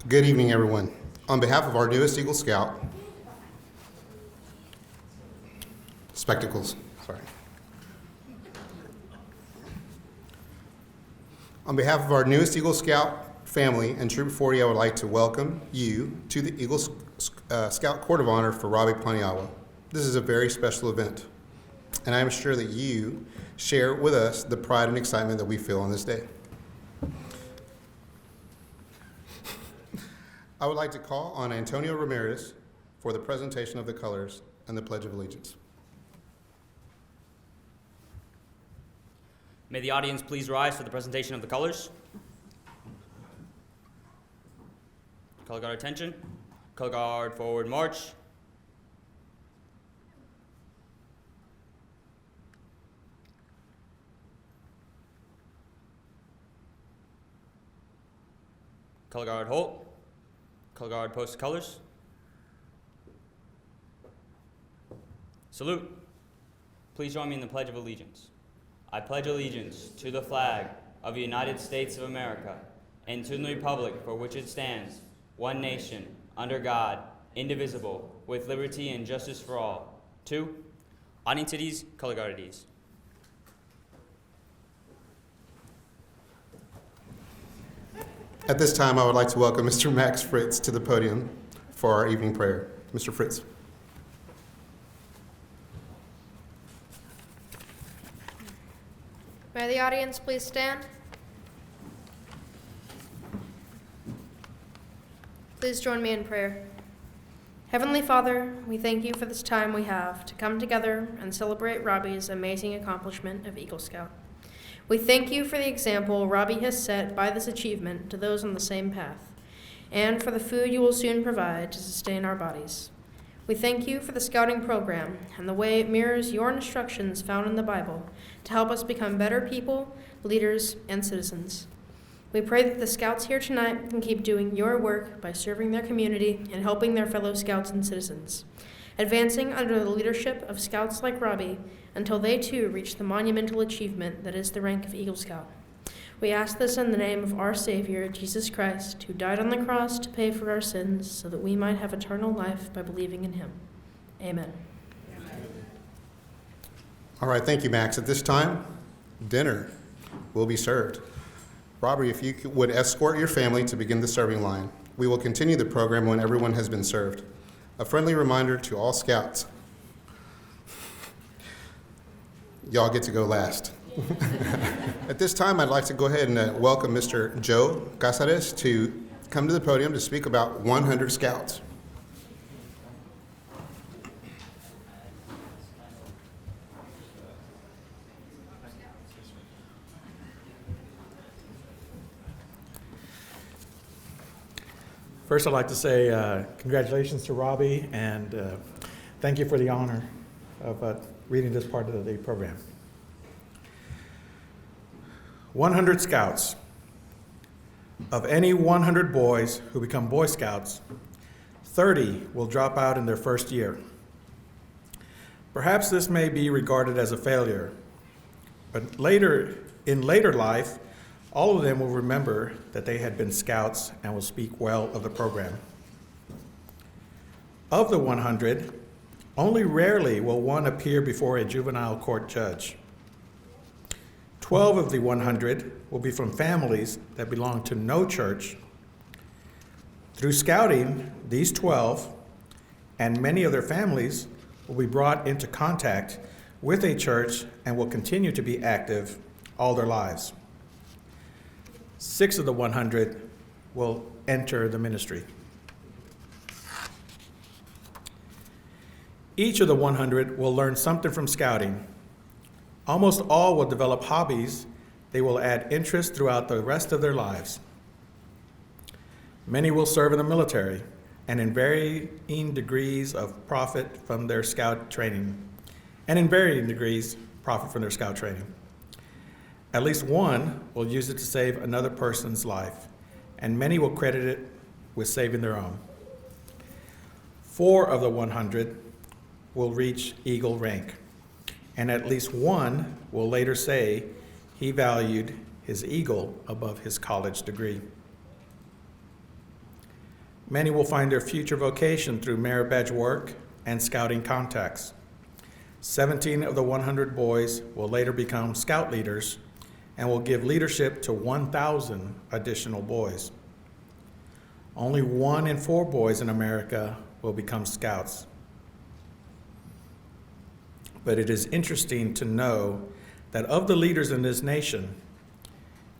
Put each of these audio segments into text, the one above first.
Good evening, everyone. On behalf of our newest Eagle Scout, On behalf of our newest Eagle Scout family and Troop 40, I would like to welcome you to the Eagle Scout Court of Honor for Robbie, Paniagua. This is a very special event, and I am sure that you share with us the pride and excitement that we feel on this day. I would like to call on Antonio Ramirez for the presentation of the colors and the Pledge of Allegiance. May the audience please rise for the presentation of the colors. Color guard attention. Color guard forward march. Color guard halt. Color guard post colors. Salute. Please join me in the Pledge of Allegiance. I pledge allegiance to the flag of the United States of America and to the republic for which it stands, one nation, under God, indivisible, with liberty and justice for all. 2, audience at ease, color guard at ease. At this time, I would like to welcome Mr. Max Fritz to the podium for our evening prayer. Mr. Fritz. May the audience please stand? Please join me in prayer. Heavenly Father, we thank you for this time we have to come together and celebrate Robbie's amazing accomplishment of Eagle Scout. We thank you for the example Robbie has set by this achievement to those on the same path, and for the food you will soon provide to sustain our bodies. We thank you for the scouting program and the way it mirrors your instructions found in the Bible to help us become better people, leaders, and citizens. We pray that the scouts here tonight can keep doing your work by serving their community and helping their fellow scouts and citizens, advancing under the leadership of scouts like Robbie until they too reach the monumental achievement that is the rank of Eagle Scout. We ask this in the name of our Savior, Jesus Christ, who died on the cross to pay for our sins so that we might have eternal life by believing in him. Amen. All right, thank you, Max. At this time, dinner will be served. Robbie, if you would escort your family to begin the serving line. We will continue the program when everyone has been served. A friendly reminder to all scouts. Y'all get to go last. At this time, I'd like to go ahead and welcome Mr. Joe Casares to come to the podium to speak about 100 Scouts. First, I'd like to say congratulations to Robbie and thank you for the honor of reading this part of the program. 100 Scouts. Of any 100 boys who become Boy Scouts, 30 will drop out in their first year. Perhaps this may be regarded as a failure, but in later life, all of them will remember that they had been Scouts and will speak well of the program. Of the 100, only rarely will one appear before a juvenile court judge. 12 of the 100 will be from families that belong to no church. Through scouting, these 12 and many of their families will be brought into contact with a church and will continue to be active all their lives. 6 of the 100 will enter the ministry. Each of the 100 will learn something from scouting. Almost all will develop hobbies they will add interest throughout the rest of their lives. Many will serve in the military and in varying degrees of profit from their scout training. At least one will use it to save another person's life, and many will credit it with saving their own. 4 of the 100 will reach Eagle rank, and at least one will later say he valued his Eagle above his college degree. Many will find their future vocation through merit badge work and scouting contacts. 17 of the 100 boys will later become scout leaders and will give leadership to 1,000 additional boys. Only 1 in 4 boys in America will become scouts. But it is interesting to know that of the leaders in this nation,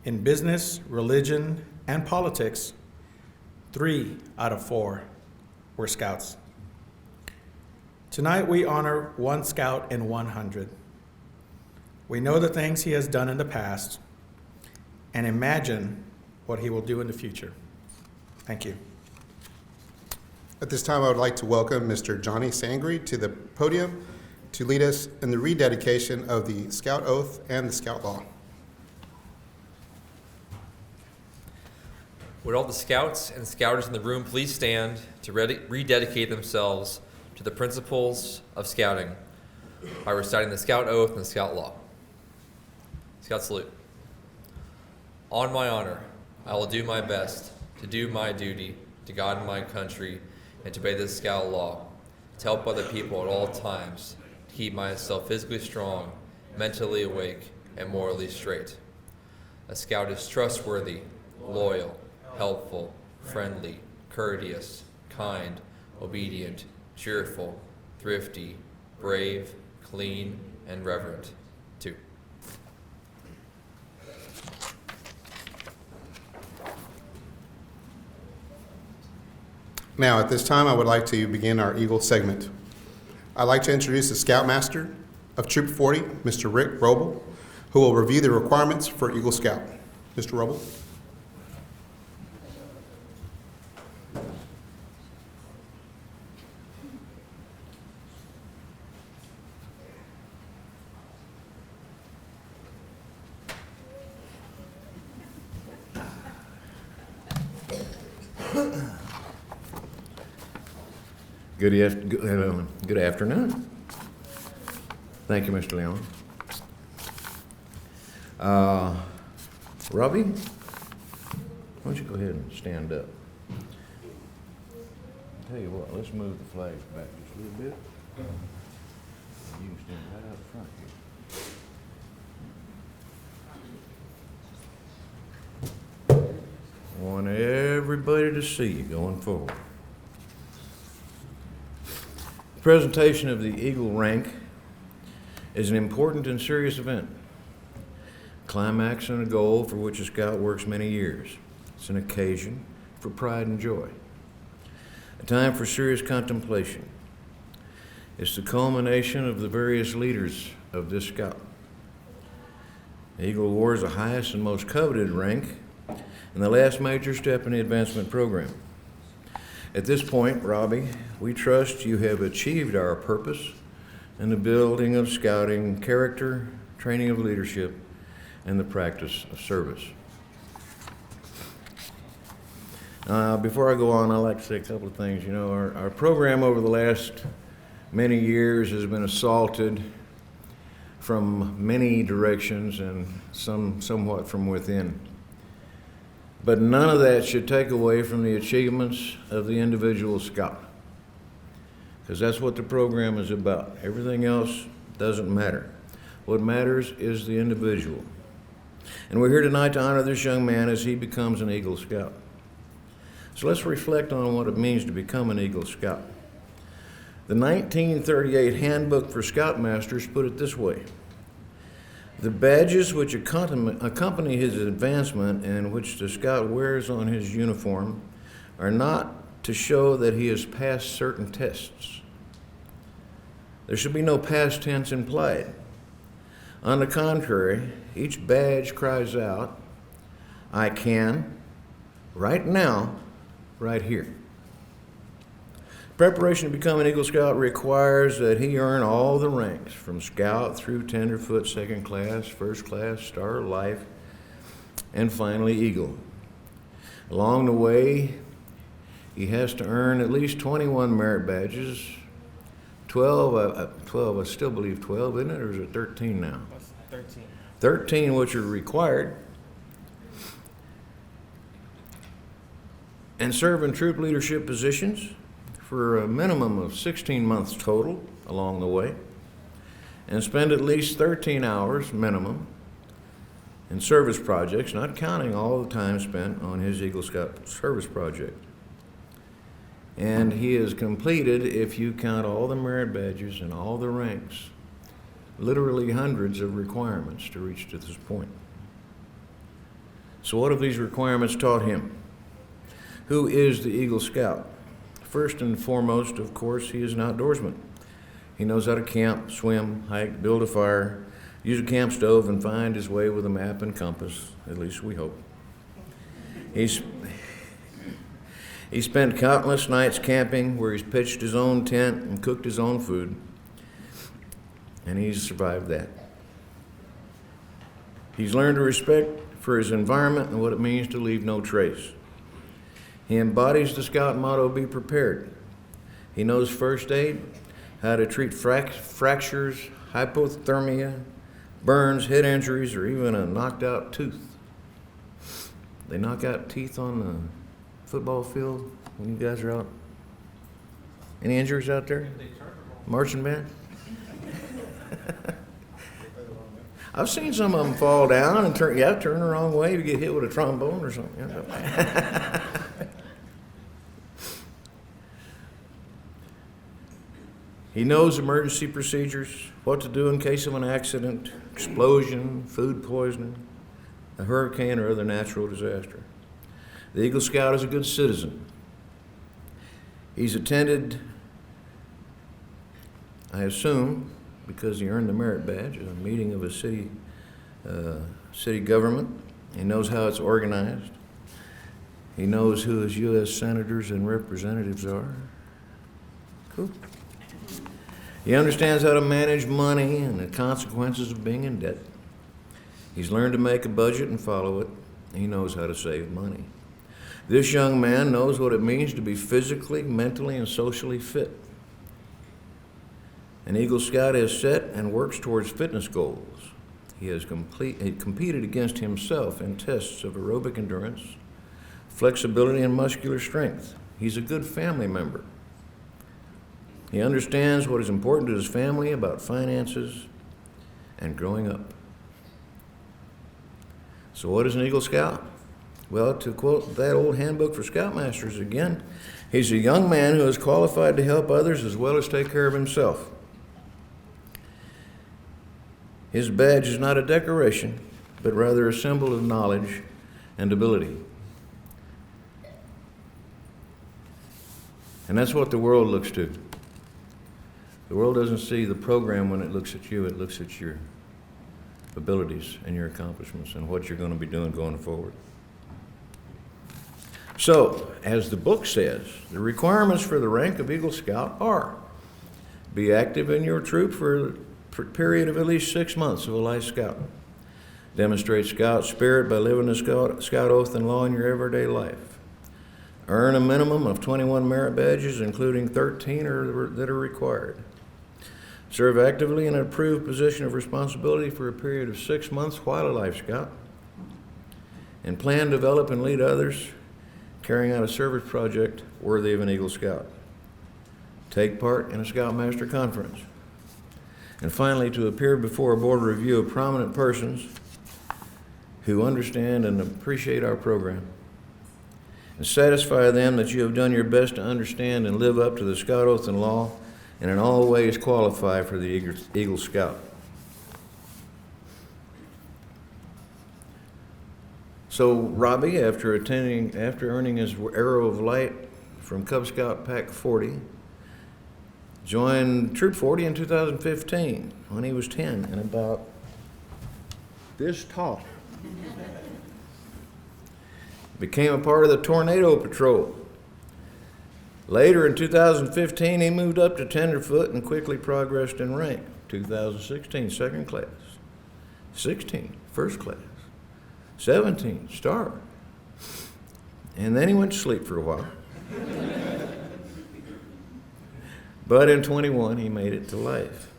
in business, religion, and politics, 3 out of 4 were scouts. Tonight we honor 1 scout in 100. We know the things he has done in the past and imagine what he will do in the future. Thank you. At this time, I would like to welcome Mr. Johnny Sangri to the podium to lead us in the rededication of the Scout Oath and the Scout Law. Would all the scouts and scouters in the room please stand to rededicate themselves to the principles of scouting by reciting the Scout Oath and the Scout Law. Scout salute. On my honor, I will do my best to do my duty to God and my country and to obey the Scout Law, to help other people at all times, to keep myself physically strong, mentally awake, and morally straight. A scout is trustworthy, loyal, helpful, friendly, courteous, kind, obedient, cheerful, thrifty, brave, clean, and reverent. 2. Now, at this time, I would like to begin our Eagle segment. I'd like to introduce the Scoutmaster of Troop 40, Mr. Rick Roble, who will review the requirements for Eagle Scout. Mr. Roble. Good afternoon. Thank you, Mr. Leon. Robbie, why don't you go ahead and stand up? Tell you what, let's move the flags back just a little bit. You can stand right out front here. I want everybody to see you going forward. The presentation of the Eagle rank is an important and serious event, climax and a goal for which a scout works many years. It's an occasion for pride and joy, a time for serious contemplation. It's the culmination of the various leaders of this scout. The Eagle Award is the highest and most coveted rank and the last major step in the advancement program. At this point, Robbie, we trust you have achieved our purpose in the building of scouting character, training of leadership, and the practice of service. Before I go on, I'd like to say a couple of things. You know, our program over the last many years has been assaulted from many directions and somewhat from within. But none of that should take away from the achievements of the individual scout, because that's what the program is about. Everything else doesn't matter. What matters is the individual. And we're here tonight to honor this young man as he becomes an Eagle Scout. So let's reflect on what it means to become an Eagle Scout. The 1938 Handbook for Scoutmasters put it this way: the badges which accompany his advancement and which the scout wears on his uniform are not to show that he has passed certain tests. There should be no past tense implied. On the contrary, each badge cries out, I can, right now, right here. Preparation to become an Eagle Scout requires that he earn all the ranks, from Scout through Tenderfoot, Second Class, First Class, Star of Life, and finally Eagle. Along the way, he has to earn at least 21 merit badges. 12, I still believe 12, isn't it, or is it 13 now? 13. 13, which are required. and serve in troop leadership positions for a minimum of 16 months total along the way, and spend at least 13 hours minimum in service projects, not counting all the time spent on his Eagle Scout service project. And he has completed, if you count all the merit badges and all the ranks, literally hundreds of requirements to reach to this point. So what have these requirements taught him? Who is the Eagle Scout? First and foremost, of course, he is an outdoorsman. He knows how to camp, swim, hike, build a fire, use a camp stove, and find his way with a map and compass, at least we hope. He spent countless nights camping where he's pitched his own tent and cooked his own food, and he's survived that. He's learned to respect for his environment and what it means to leave no trace. He embodies the Scout motto, be prepared. He knows first aid, how to treat fractures, hypothermia, burns, head injuries, or even a knocked out tooth. They knock out teeth on the football field when you guys are out? Any injuries out there? Marching band? I've seen some of them fall down and turn the wrong way to get hit with a trombone or something. He knows emergency procedures, what to do in case of an accident, explosion, food poisoning, a hurricane, or other natural disaster. The Eagle Scout is a good citizen. He's attended, I assume, because he earned the merit badge, a meeting of a city government. He knows how it's organized. He knows who his U.S. senators and representatives are. Cool. He understands how to manage money and the consequences of being in debt. He's learned to make a budget and follow it. He knows how to save money. This young man knows what it means to be physically, mentally, and socially fit. An Eagle Scout has set and works towards fitness goals. He has competed against himself in tests of aerobic endurance, flexibility, and muscular strength. He's a good family member. He understands what is important to his family about finances and growing up. So what is an Eagle Scout? Well, to quote that old handbook for Scoutmasters again, he's a young man who is qualified to help others as well as take care of himself. His badge is not a decoration, but rather a symbol of knowledge and ability. And that's what the world looks to. The world doesn't see the program when it looks at you, it looks at your abilities and your accomplishments and what you're going to be doing going forward. So, as the book says, the requirements for the rank of Eagle Scout are: be active in your troop for a period of at least 6 months of a life scout. Demonstrate Scout spirit by living the Scout oath and law in your everyday life. Earn a minimum of 21 merit badges, including 13 that are required. Serve actively in an approved position of responsibility for a period of 6 months while a Life Scout. And plan, develop, and lead others carrying out a service project worthy of an Eagle Scout. Take part in a Scoutmaster Conference. And finally, to appear before a board review of prominent persons who understand and appreciate our program, and satisfy them that you have done your best to understand and live up to the Scout oath and law, and in all ways qualify for the Eagle Scout. So Robbie, after earning his Arrow of Light from Cub Scout Pack 40, joined Troop 40 in 2015 when he was 10 and about this tall. Became a part of the Tornado Patrol. Later in 2015, he moved up to tenderfoot and quickly progressed in rank. 2016, second class. 16, first class. 17, star. And then he went to sleep for a while. But in 21, he made it to life.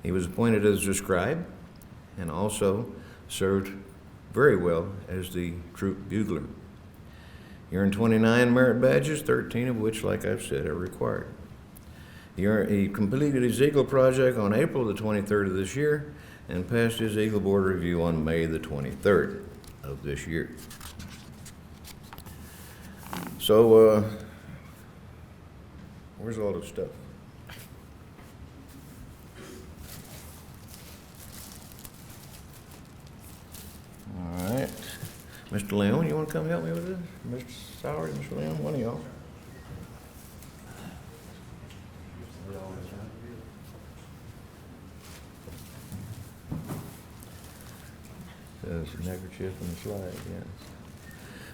He was appointed as a scribe and also served very well as the troop bugler. You earned 29 merit badges, 13 of which, like I've said, are required. He completed his Eagle project on April the 23rd of this year and passed his Eagle Board review on May the 23rd of this year. So, where's all this stuff? All right. Mr. Leon, you want to come help me with this? Mr. Sauer, Mr. Leon, one of y'all. Says neckerchief in the slide, yes.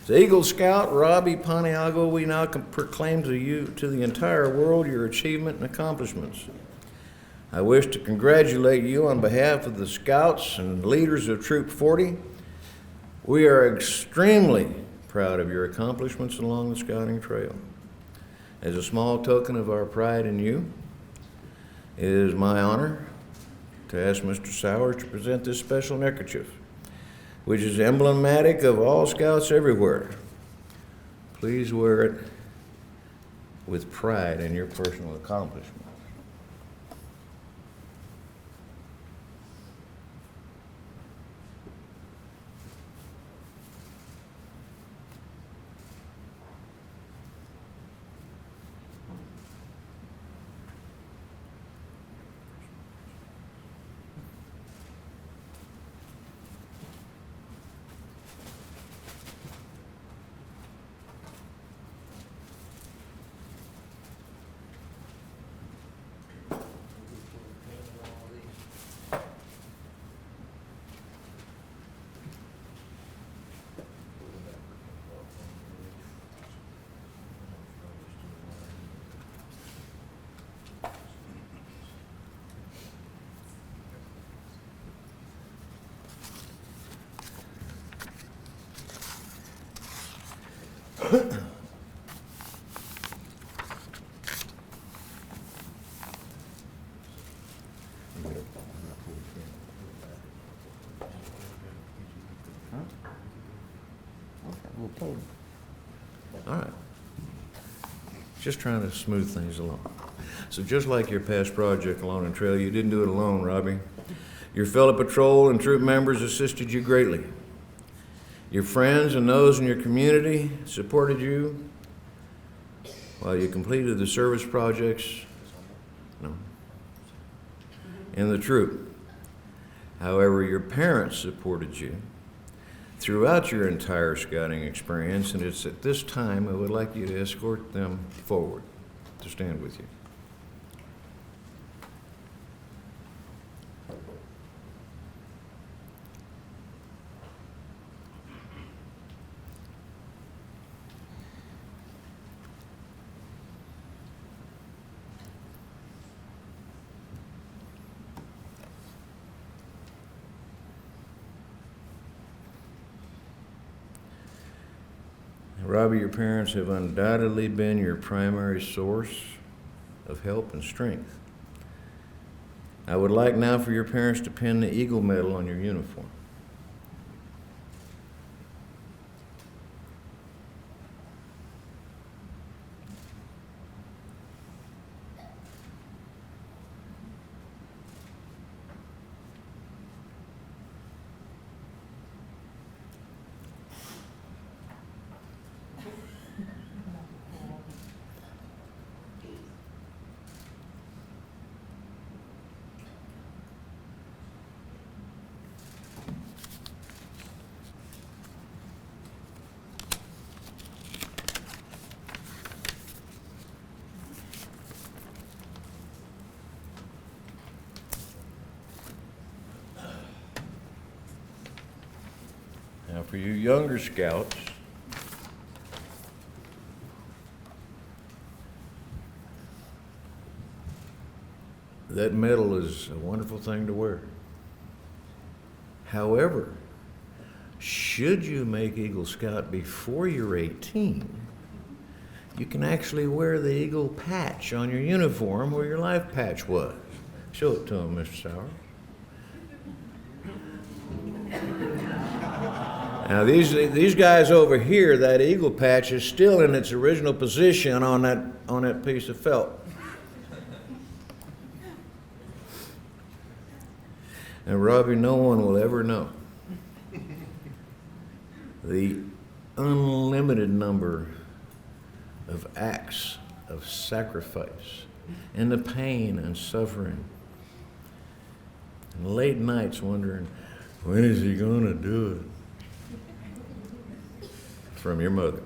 The Eagle Scout, Robbie Paniagua, we now proclaim to you, to the entire world, your achievement and accomplishments. I wish to congratulate you on behalf of the Scouts and leaders of Troop 40. We are extremely proud of your accomplishments along the Scouting Trail. As a small token of our pride in you, it is my honor to ask Mr. Sauer to present this special neckerchief, which is emblematic of all Scouts everywhere. Please wear it with pride in your personal accomplishments. All right. Just trying to smooth things along. So just like your past project along the trail, you didn't do it alone, Robbie. Your fellow patrol and troop members assisted you greatly. Your friends and those in your community supported you while you completed the service projects in the troop. However, your parents supported you throughout your entire scouting experience, and it's at this time I would like you to escort them forward to stand with you. Robbie, your parents have undoubtedly been your primary source of help and strength. I would like now for your parents to pin the Eagle Medal on your uniform. Now for you younger scouts, that medal is a wonderful thing to wear. However, should you make Eagle Scout before you're 18, you can actually wear the Eagle patch on your uniform where your life patch was. Show it to him, Mr. Sauer. Now these guys over here, that eagle patch is still in its original position on that piece of felt. And Robbie, no one will ever know the unlimited number of acts of sacrifice and the pain and suffering and late nights wondering, when is he gonna do it? From your mother.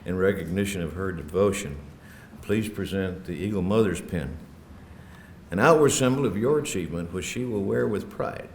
In recognition of her devotion, please present the Eagle Mother's pin, an outward symbol of your achievement which she will wear with pride.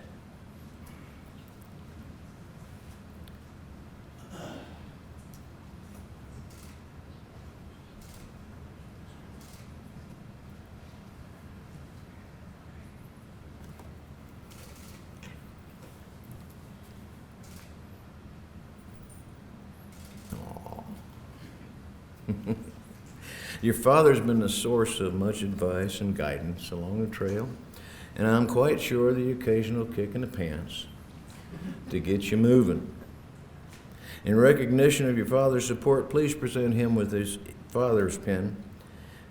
Your father's been the source of much advice and guidance along the trail, and I'm quite sure the occasional kick in the pants to get you moving. In recognition of your father's support, please present him with his father's pin,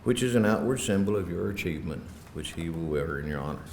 which is an outward symbol of your achievement, which he will wear in your honor.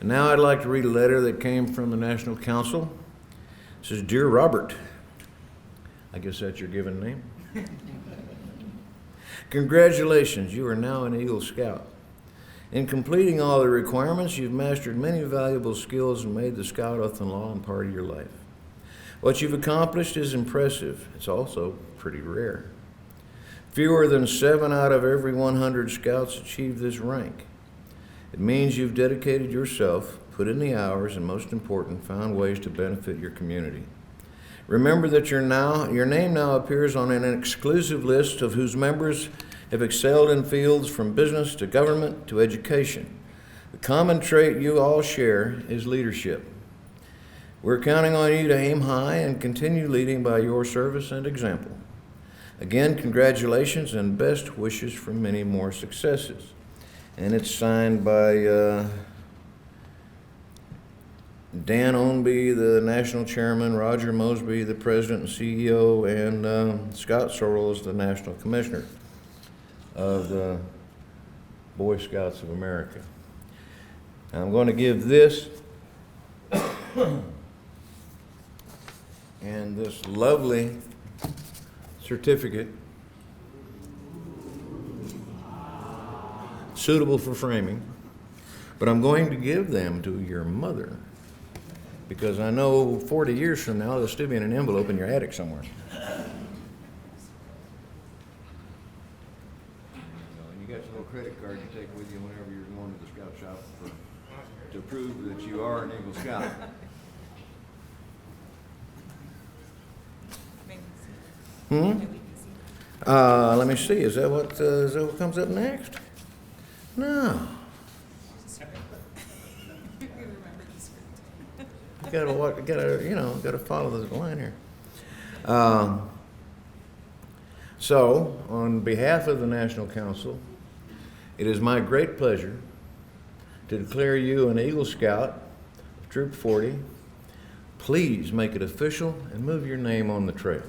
And now I'd like to read a letter that came from the National Council. It says, Dear Robert, I guess that's your given name. Congratulations, you are now an Eagle Scout. In completing all the requirements, you've mastered many valuable skills and made the Scout oath and law a part of your life. What you've accomplished is impressive. It's also pretty rare. Fewer than 7 out of every 100 Scouts achieve this rank. It means you've dedicated yourself, put in the hours, and most important, found ways to benefit your community. Remember that your name now appears on an exclusive list of whose members have excelled in fields from business to government to education. The common trait you all share is leadership. We're counting on you to aim high and continue leading by your service and example. Again, congratulations and best wishes for many more successes. And it's signed by Dan Ownby, the national chairman, Roger Mosby, the president and CEO, and Scott Sorrell is the national commissioner of the Boy Scouts of America. I'm going to give this and this lovely certificate, suitable for framing, but I'm going to give them to your mother because I know 40 years from now they'll still be in an envelope in your attic somewhere. You got your little credit card you take with you whenever you're going to the Scout shop to prove that you are an Eagle Scout. Let me see. Is that what comes up next? No. Gotta follow the line here. So, on behalf of the National Council, it is my great pleasure to declare you an Eagle Scout of Troop 40. Please make it official and move your name on the trail.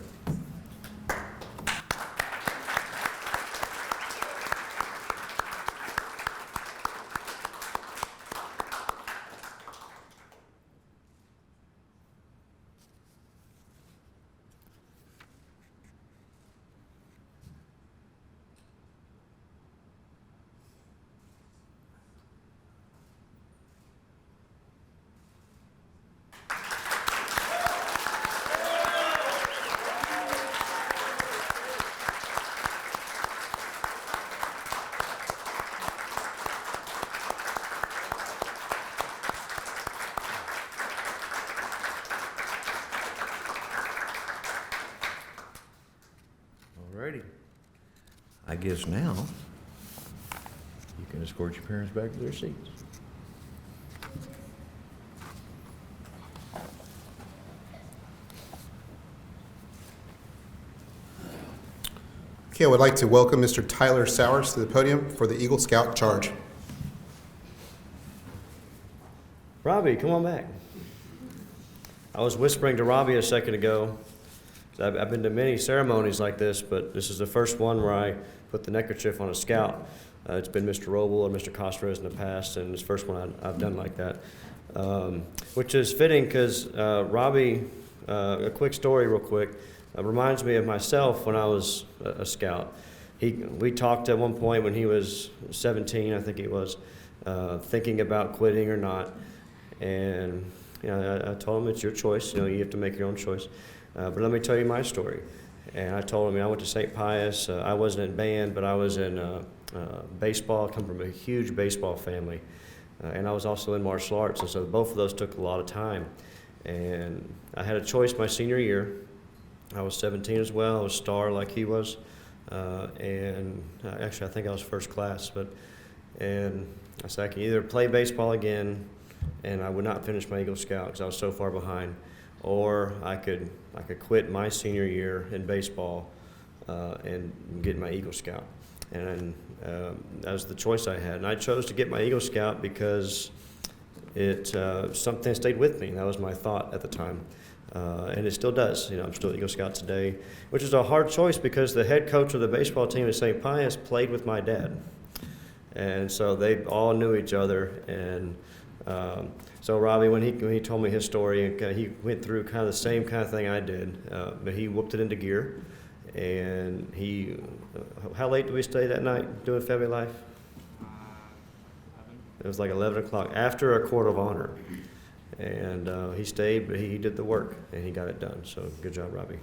Alrighty. I guess now you can escort your parents back to their seats. Okay, I would like to welcome Mr. Tyler Sowers to the podium for the Eagle Scout Charge. Robbie, come on back. I was whispering to Robbie a second ago. I've been to many ceremonies like this, but this is the first one where I put the neckerchief on a scout. It's been Mr. Roble and Mr. Costres in the past, and it's the first one I've done like that. Which is fitting because Robbie, a quick story real quick, reminds me of myself when I was a scout. We talked at one point when he was 17, I think he was, thinking about quitting or not. And I told him, it's your choice. You have to make your own choice. But let me tell you my story. And I told him I went to St. Pius. I wasn't in band, but I was in baseball. I come from a huge baseball family. And I was also in martial arts. And so both of those took a lot of time. And I had a choice my senior year. I was 17 as well. I was star like he was. And actually, I think I was first class. And I said, I can either play baseball again, and I would not finish my Eagle Scout because I was so far behind, or I could quit my senior year in baseball and get my Eagle Scout. And that was the choice I had. And I chose to get my Eagle Scout because it something that stayed with me. That was my thought at the time. And it still does. I'm still Eagle Scout today, which is a hard choice because the head coach of the baseball team at St. Pius played with my dad. And so they all knew each other. And so Robbie, when he told me his story, he went through kind of the same kind of thing I did, but he whooped it into gear. And how late did we stay that night doing Family Life? It was like 11 o'clock after a court of honor. And he stayed, but he did the work, and he got it done. So good job, Robbie.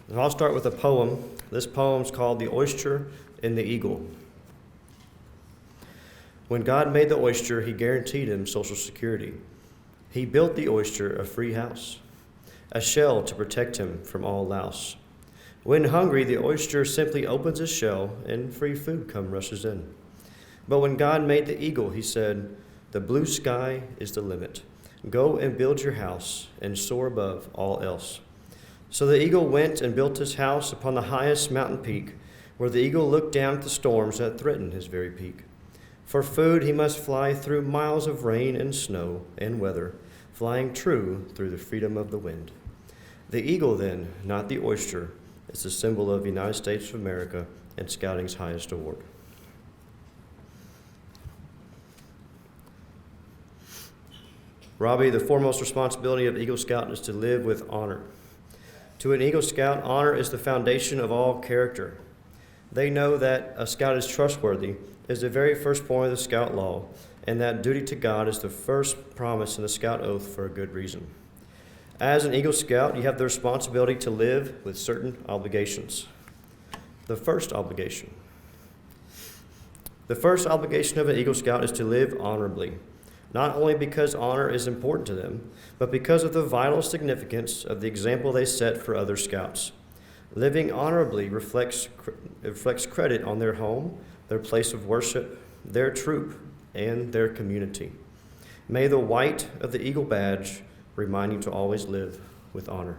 And I'll start with a poem. This poem's called The Oyster and the Eagle. When God made the oyster, he guaranteed him Social Security. He built the oyster a free house, a shell to protect him from all louse. When hungry, the oyster simply opens his shell, and free food rushes in. But when God made the eagle, he said, the blue sky is the limit. Go and build your house and soar above all else. So the eagle went and built his house upon the highest mountain peak, where the eagle looked down at the storms that threatened his very peak. For food he must fly through miles of rain and snow and weather, flying true through the freedom of the wind. The eagle then, not the oyster, is the symbol of the United States of America and Scouting's highest award. Robbie, the foremost responsibility of Eagle Scout is to live with honor. To an Eagle Scout, honor is the foundation of all character. They know that a Scout is trustworthy is the very first point of the Scout law, and that duty to God is the first promise in the Scout oath for a good reason. As an Eagle Scout, you have the responsibility to live with certain obligations. The first obligation of an Eagle Scout is to live honorably. Not only because honor is important to them, but because of the vital significance of the example they set for other Scouts. Living honorably reflects credit on their home, their place of worship, their troop, and their community. May the white of the Eagle badge remind you to always live with honor.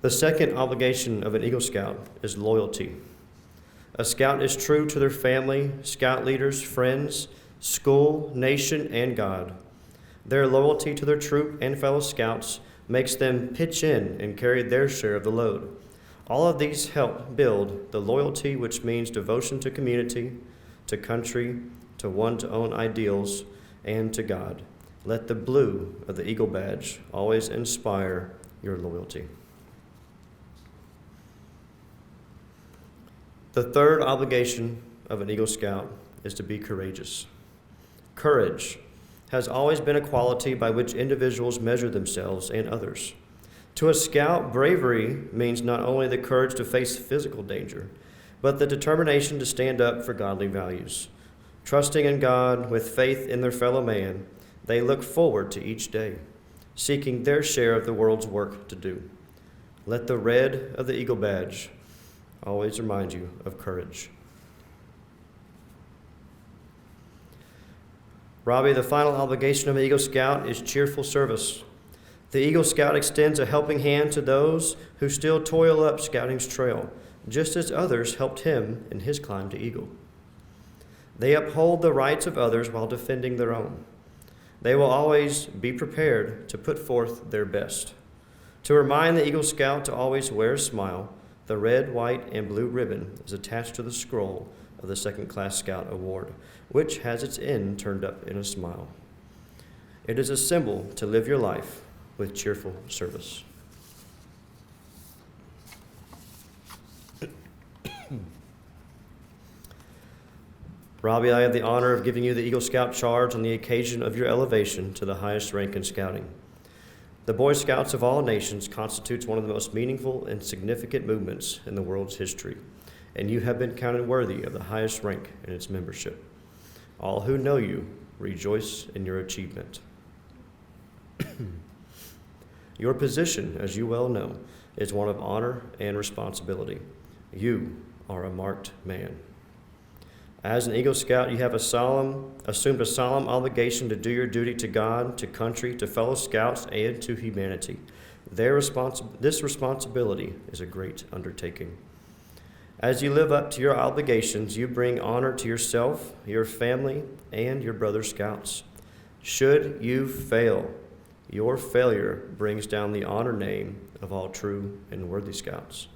The second obligation of an Eagle Scout is loyalty. A Scout is true to their family, Scout leaders, friends, school, nation, and God. Their loyalty to their troop and fellow Scouts makes them pitch in and carry their share of the load. All of these help build the loyalty, which means devotion to community, to country, to one's own ideals, and to God. Let the blue of the Eagle badge always inspire your loyalty. The third obligation of an Eagle Scout is to be courageous. Courage has always been a quality by which individuals measure themselves and others. To a Scout, bravery means not only the courage to face physical danger, but the determination to stand up for godly values. Trusting in God with faith in their fellow man, they look forward to each day. seeking their share of the world's work to do. Let the red of the Eagle badge always remind you of courage. Robbie, the final obligation of an Eagle Scout is cheerful service. The Eagle Scout extends a helping hand to those who still toil up Scouting's trail, just as others helped him in his climb to Eagle. They uphold the rights of others while defending their own. They will always be prepared to put forth their best. To remind the Eagle Scout to always wear a smile, the red, white, and blue ribbon is attached to the scroll of the Second Class Scout Award, which has its end turned up in a smile. It is a symbol to live your life with cheerful service. Robbie, I have the honor of giving you the Eagle Scout charge on the occasion of your elevation to the highest rank in Scouting. The Boy Scouts of all nations constitutes one of the most meaningful and significant movements in the world's history, and you have been counted worthy of the highest rank in its membership. All who know you rejoice in your achievement. Your position, as you well know, is one of honor and responsibility. You are a marked man. As an Eagle Scout, you have assumed a solemn obligation to do your duty to God, to country, to fellow Scouts, and to humanity. This responsibility is a great undertaking. As you live up to your obligations, you bring honor to yourself, your family, and your brother Scouts. Should you fail, your failure brings down the honor name of all true and worthy Scouts.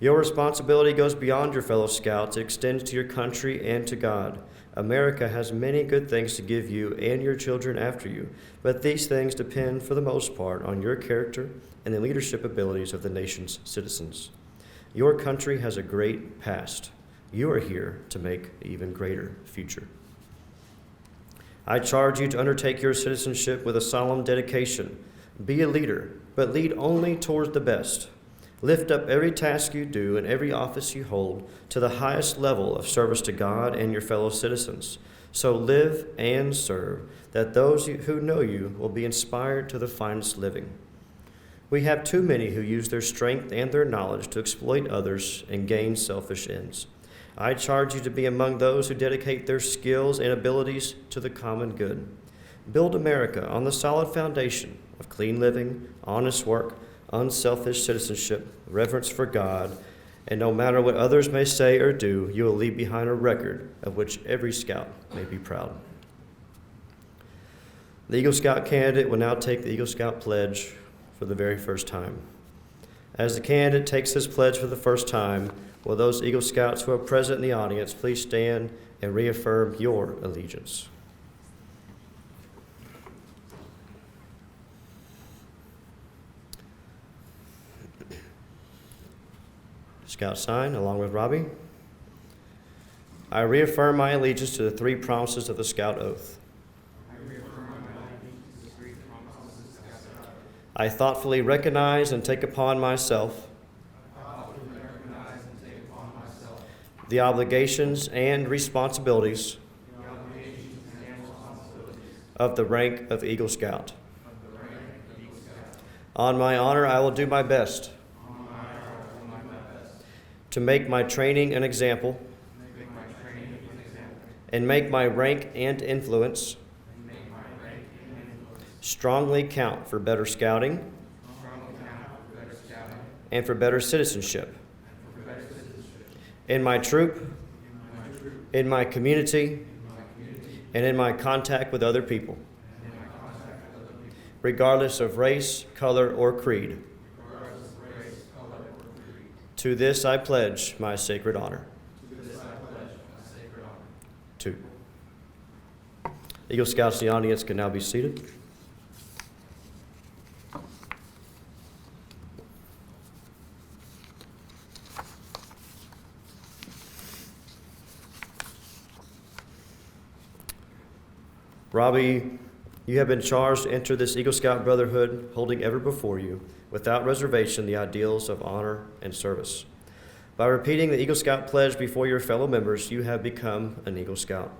Your responsibility goes beyond your fellow Scouts. It extends to your country and to God. America has many good things to give you and your children after you, but these things depend for the most part on your character and the leadership abilities of the nation's citizens. Your country has a great past. You are here to make an even greater future. I charge you to undertake your citizenship with a solemn dedication. Be a leader, but lead only towards the best. Lift up every task you do and every office you hold to the highest level of service to God and your fellow citizens. So live and serve, that those who know you will be inspired to the finest living. We have too many who use their strength and their knowledge to exploit others and gain selfish ends. I charge you to be among those who dedicate their skills and abilities to the common good. Build America on the solid foundation of clean living, honest work, unselfish citizenship, reverence for God, and no matter what others may say or do, you will leave behind a record of which every Scout may be proud. The Eagle Scout candidate will now take the Eagle Scout pledge for the very first time. As the candidate takes this pledge for the first time, will those Eagle Scouts who are present in the audience please stand and reaffirm your allegiance? Scout sign, along with Robbie. I reaffirm my allegiance to the three promises of the Scout Oath. I thoughtfully recognize and take upon myself the obligations and responsibilities of the rank of Eagle Scout. On my honor, I will do my best to make my training an example and make my rank and influence strongly count for better scouting and for better citizenship in my troop, in my community, and in my contact with other people, regardless of race, color, or creed. To this I pledge my sacred honor. Two. Eagle Scouts in the audience can now be seated. Robbie, you have been charged to enter this Eagle Scout Brotherhood, holding ever before you, without reservation, the ideals of honor and service. By repeating the Eagle Scout pledge before your fellow members, you have become an Eagle Scout.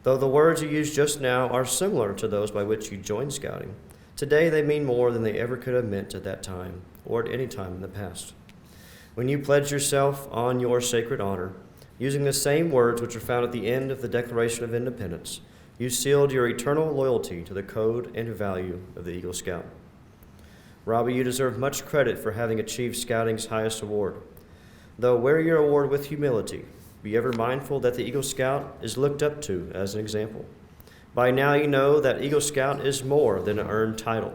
Though the words you used just now are similar to those by which you joined Scouting, Today they mean more than they ever could have meant at that time or at any time in the past. When you pledged yourself on your sacred honor, using the same words which are found at the end of the Declaration of Independence, you sealed your eternal loyalty to the code and value of the Eagle Scout. Robbie, you deserve much credit for having achieved Scouting's highest award. Though wear your award with humility, be ever mindful that the Eagle Scout is looked up to as an example. By now you know that Eagle Scout is more than an earned title.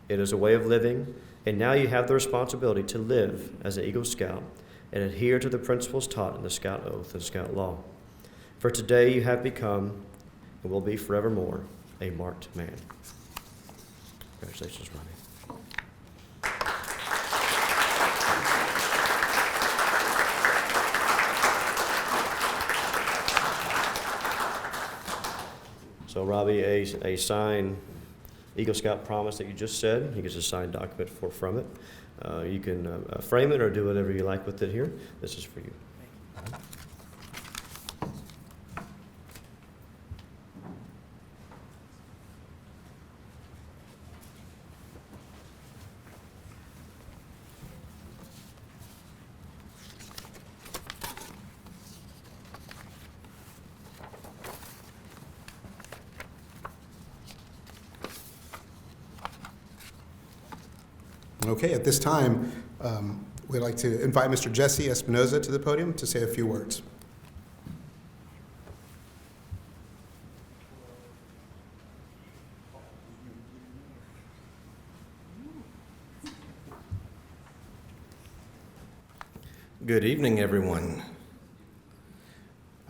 It is a way of living, and now you have the responsibility to live as an Eagle Scout and adhere to the principles taught in the Scout Oath and Scout Law. For today you have become, and will be forevermore, a marked man. Congratulations, Robbie. So Robbie, a signed Eagle Scout promise that you just said. He gets a signed document from it. You can frame it or do whatever you like with it here. This is for you. Okay, at this time, we'd like to invite Mr. Jesse Espinoza to the podium to say a few words. Good evening, everyone.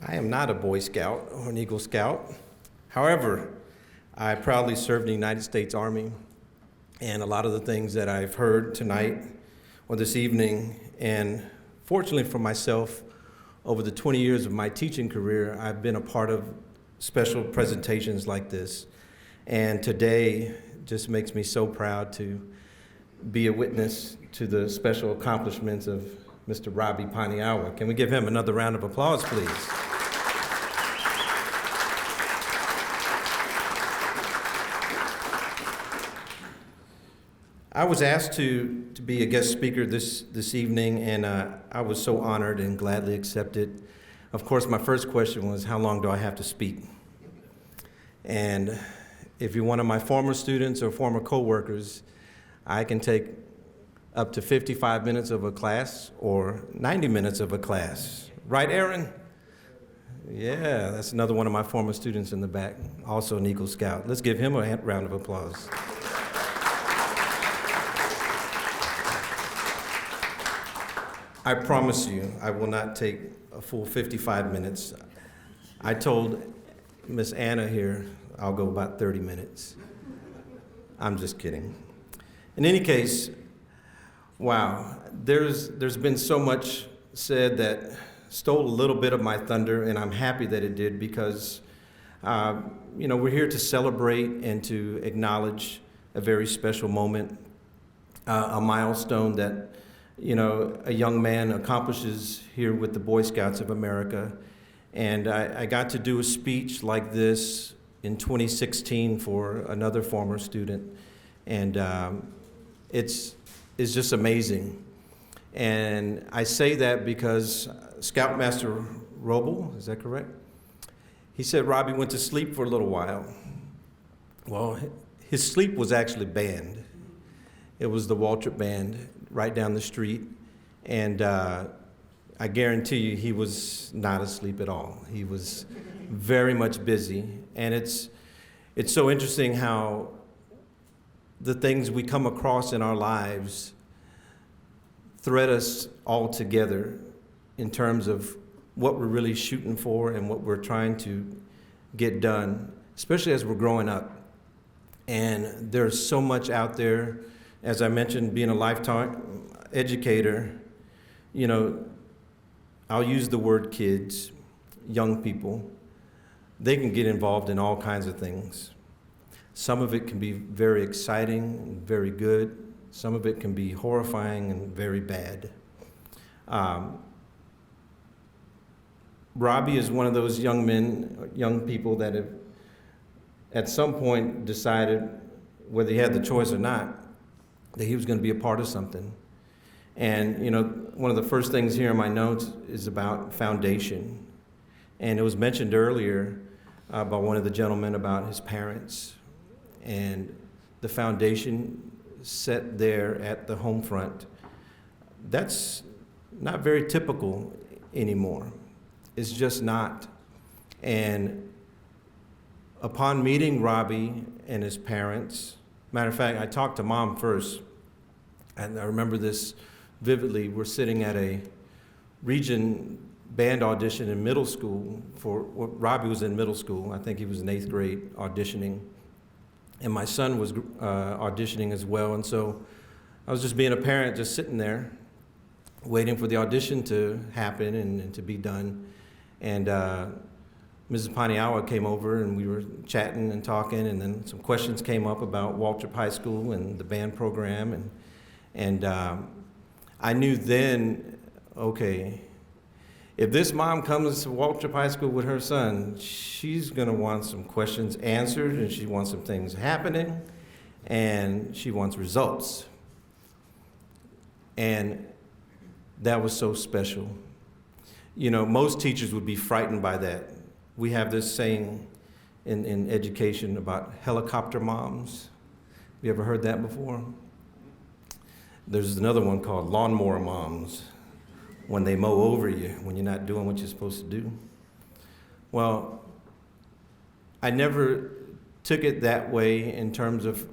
I am not a Boy Scout or an Eagle Scout. However, I proudly served in the United States Army, and a lot of the things that I've heard tonight or this evening, and fortunately for myself, over the 20 years of my teaching career, I've been a part of special presentations like this. And today just makes me so proud to be a witness to the special accomplishments of Mr. Robbie Paniagua. Can we give him another round of applause, please? I was asked to be a guest speaker this evening, and I was so honored and gladly accepted. Of course, my first question was, how long do I have to speak? And if you're one of my former students or former coworkers, I can take up to 55 minutes of a class or 90 minutes of a class. Right, Aaron? Yeah, that's another one of my former students in the back, also an Eagle Scout. Let's give him a round of applause. I promise you, I will not take a full 55 minutes. I told Miss Anna here, I'll go about 30 minutes. I'm just kidding. In any case, wow, there's been so much said that stole a little bit of my thunder, and I'm happy that it did because, we're here to celebrate and to acknowledge a very special moment, a milestone that a young man accomplishes here with the Boy Scouts of America. And I got to do a speech like this in 2016 for another former student. And it's just amazing. And I say that because Scoutmaster Robbie, is that correct? He said Robbie went to sleep for a little while. Well, his sleep was actually banned. It was the Waltrip Band right down the street, and I guarantee you he was not asleep at all. He was very much busy, and it's so interesting how the things we come across in our lives thread us all together in terms of what we're really shooting for and what we're trying to get done, especially as we're growing up. And there's so much out there. As I mentioned, being a lifetime educator, I'll use the word kids, young people. They can get involved in all kinds of things. Some of it can be very exciting and very good. Some of it can be horrifying and very bad. Robbie is one of those young people that have at some point decided whether he had the choice or not, that he was going to be a part of something. And, you know, one of the first things here in my notes is about foundation. And it was mentioned earlier by one of the gentlemen about his parents and the foundation set there at the home front. That's not very typical anymore. It's just not. And upon meeting Robbie and his parents, matter of fact, I talked to Mom first, and I remember this vividly. We're sitting at a region band audition in middle school Robbie was in middle school. I think he was in 8th grade auditioning. And my son was auditioning as well. And so I was just being a parent, just sitting there, waiting for the audition to happen and to be done. And Mrs. Paniagua came over, and we were chatting and talking, and then some questions came up about Waltrip High School and the band program. And I knew then, okay, if this mom comes to Waltrip High School with her son, she's going to want some questions answered, and she wants some things happening, and she wants results. And that was so special. You know, most teachers would be frightened by that. We have this saying in education about helicopter moms. You ever heard that before? There's another one called lawnmower moms, when they mow over you, when you're not doing what you're supposed to do. Well, I never took it that way in terms of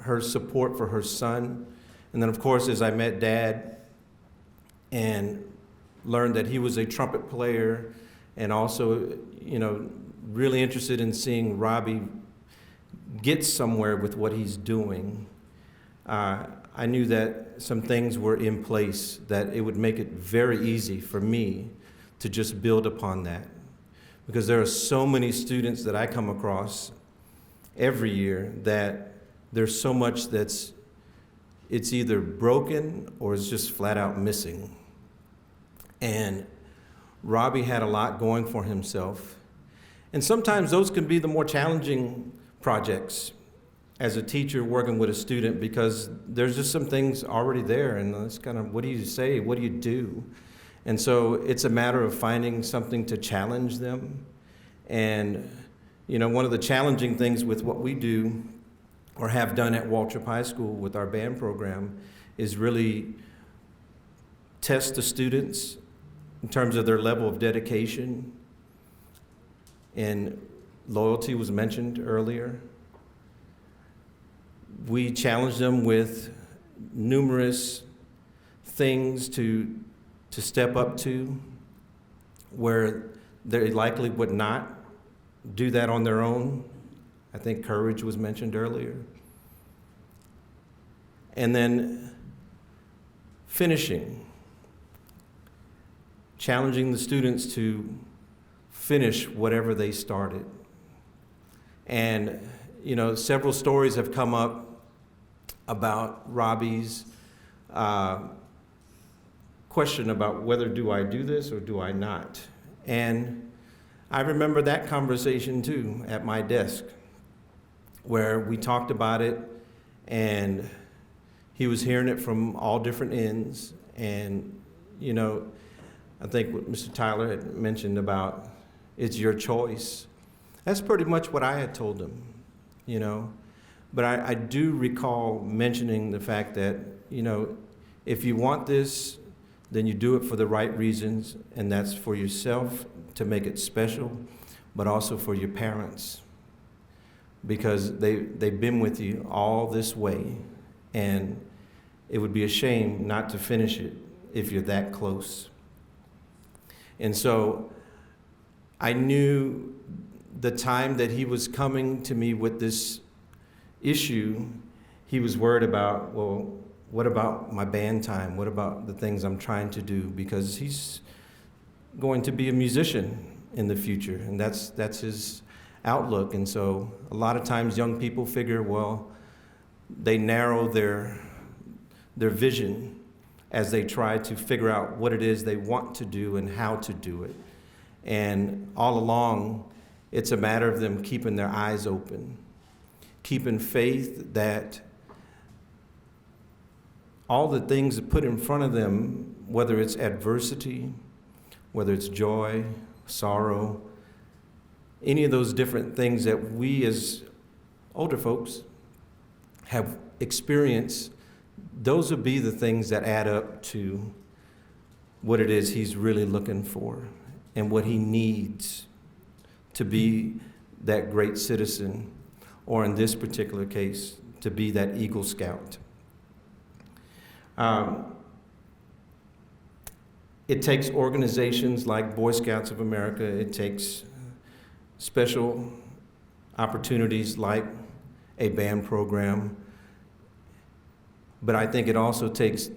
her support for her son. And then, of course, as I met Dad and learned that he was a trumpet player and also, you know, really interested in seeing Robbie get somewhere with what he's doing, I knew that some things were in place that it would make it very easy for me to just build upon that. Because there are so many students that I come across every year that there's so much it's either broken or it's just flat out missing. And Robbie had a lot going for himself. And sometimes those can be the more challenging projects as a teacher working with a student, because there's just some things already there, and it's kind of, what do you say, what do you do? And so it's a matter of finding something to challenge them. And, you know, one of the challenging things with what we do or have done at Waltrip High School with our band program is really test the students in terms of their level of dedication. And loyalty was mentioned earlier. We challenge them with numerous things to step up to where they likely would not do that on their own. I think courage was mentioned earlier. And then finishing, challenging the students to finish whatever they started. And, you know, several stories have come up about Robbie's question about whether do I do this or do I not. And I remember that conversation too at my desk, where we talked about it, and he was hearing it from all different ends. And, you know, I think what Mr. Tyler had mentioned about it's your choice. That's pretty much what I had told him, you know. But I do recall mentioning the fact that, you know, if you want this, then you do it for the right reasons, and that's for yourself to make it special, but also for your parents, because they've been with you all this way, and it would be a shame not to finish it if you're that close. And so I knew the time that he was coming to me with this issue, he was worried about, well, what about my band time? What about the things I'm trying to do? Because he's going to be a musician in the future, and that's his outlook. And so a lot of times young people figure, well, they narrow their vision as they try to figure out what it is they want to do and how to do it. And all along, it's a matter of them keeping their eyes open, keeping faith that all the things that put in front of them, whether it's adversity, whether it's joy, sorrow, any of those different things that we as older folks have experienced, those would be the things that add up to what it is he's really looking for and what he needs to be that great citizen, or in this particular case, to be that Eagle Scout. It takes organizations like Boy Scouts of America. It takes special opportunities like a band program. But I think it also takes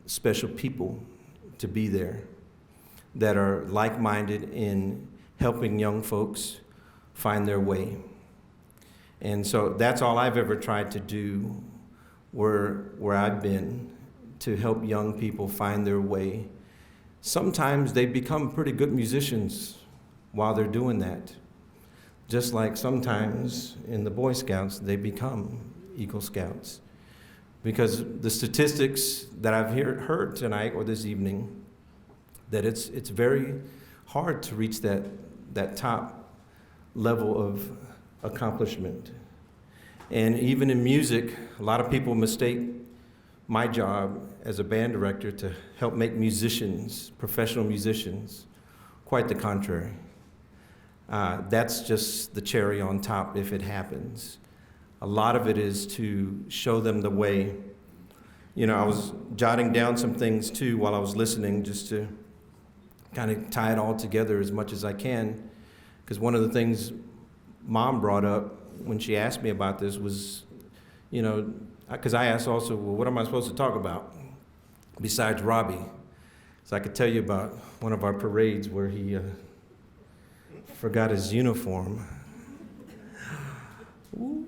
special people to be there that are like-minded in helping young folks find their way. And so that's all I've ever tried to do where I've been, to help young people find their way. Sometimes they become pretty good musicians while they're doing that. Just like sometimes in the Boy Scouts, they become Eagle Scouts. Because the statistics that I've heard tonight or this evening, that it's very hard to reach that top level of accomplishment. And even in music, a lot of people mistake my job as a band director to help make musicians, professional musicians. Quite the contrary. That's just the cherry on top if it happens. A lot of it is to show them the way. You know, I was jotting down some things too while I was listening, just to kind of tie it all together as much as I can. Because one of the things Mom brought up when she asked me about this was, you know, because I asked also, well, what am I supposed to talk about besides Robbie? So I could tell you about one of our parades where he forgot his uniform. Ooh.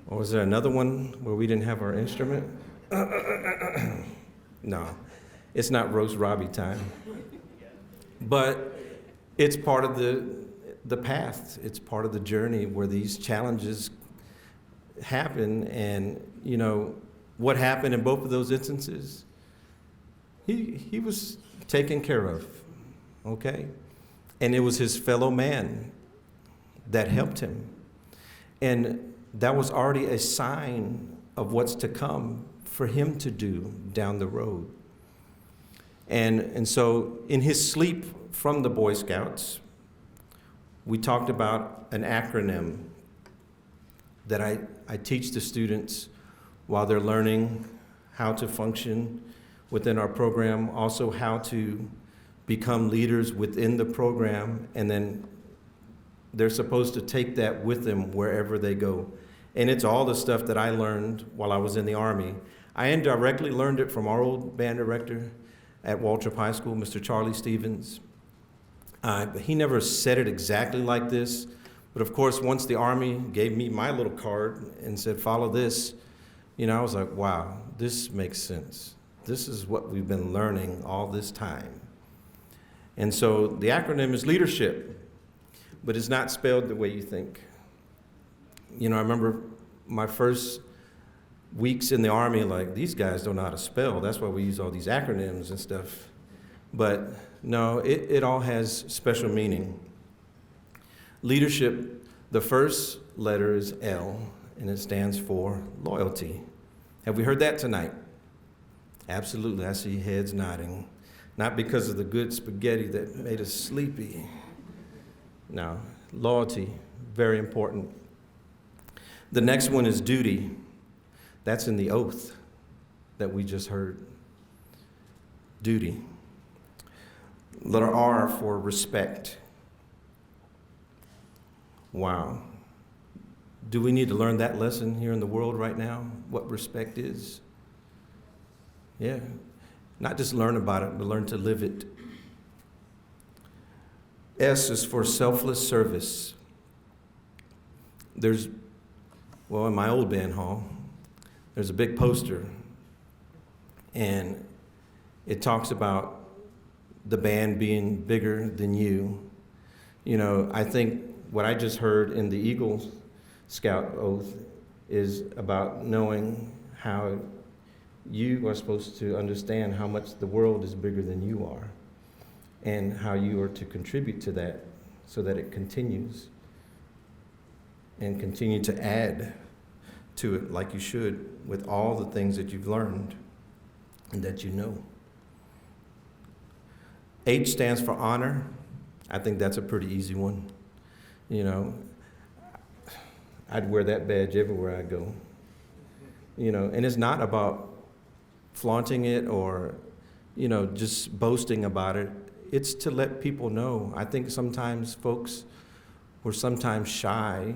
Or was there another one where we didn't have our instrument? No, it's not roast Robbie time. But it's part of the path. It's part of the journey where these challenges happen. And, you know, what happened in both of those instances, he was taken care of, okay? And it was his fellow man that helped him. And that was already a sign of what's to come for him to do down the road. And so in his sleep from the Boy Scouts, we talked about an acronym that I teach the students while they're learning how to function within our program, also how to become leaders within the program, and then they're supposed to take that with them wherever they go. And it's all the stuff that I learned while I was in the Army. I indirectly learned it from our old band director at Waltrip High School, Mr. Charlie Stevens. He never said it exactly like this, but of course, once the Army gave me my little card and said, follow this, you know, I was like, wow, this makes sense. This is what we've been learning all this time. And so the acronym is leadership, but it's not spelled the way you think. You know, I remember my first weeks in the Army, like, these guys don't know how to spell. That's why we use all these acronyms and stuff. But no, it all has special meaning. Leadership, the first letter is L, and it stands for loyalty. Have we heard that tonight? Absolutely, I see heads nodding. Not because of the good spaghetti that made us sleepy. No, loyalty, very important. The next one is duty. That's in the oath that we just heard. Duty. Letter R for respect. Wow. Do we need to learn that lesson here in the world right now? What respect is? Yeah. Not just learn about it, but learn to live it. S is for selfless service. Well, in my old band hall, there's a big poster, and it talks about the band being bigger than you. You know, I think what I just heard in the Eagles Scout oath is about knowing how you are supposed to understand how much the world is bigger than you are, and how you are to contribute to that so that it continues, and continue to add to it like you should with all the things that you've learned and that you know. H stands for honor. I think that's a pretty easy one. You know, I'd wear that badge everywhere I go. You know, and it's not about flaunting it or, you know, just boasting about it. It's to let people know. I think sometimes folks were sometimes shy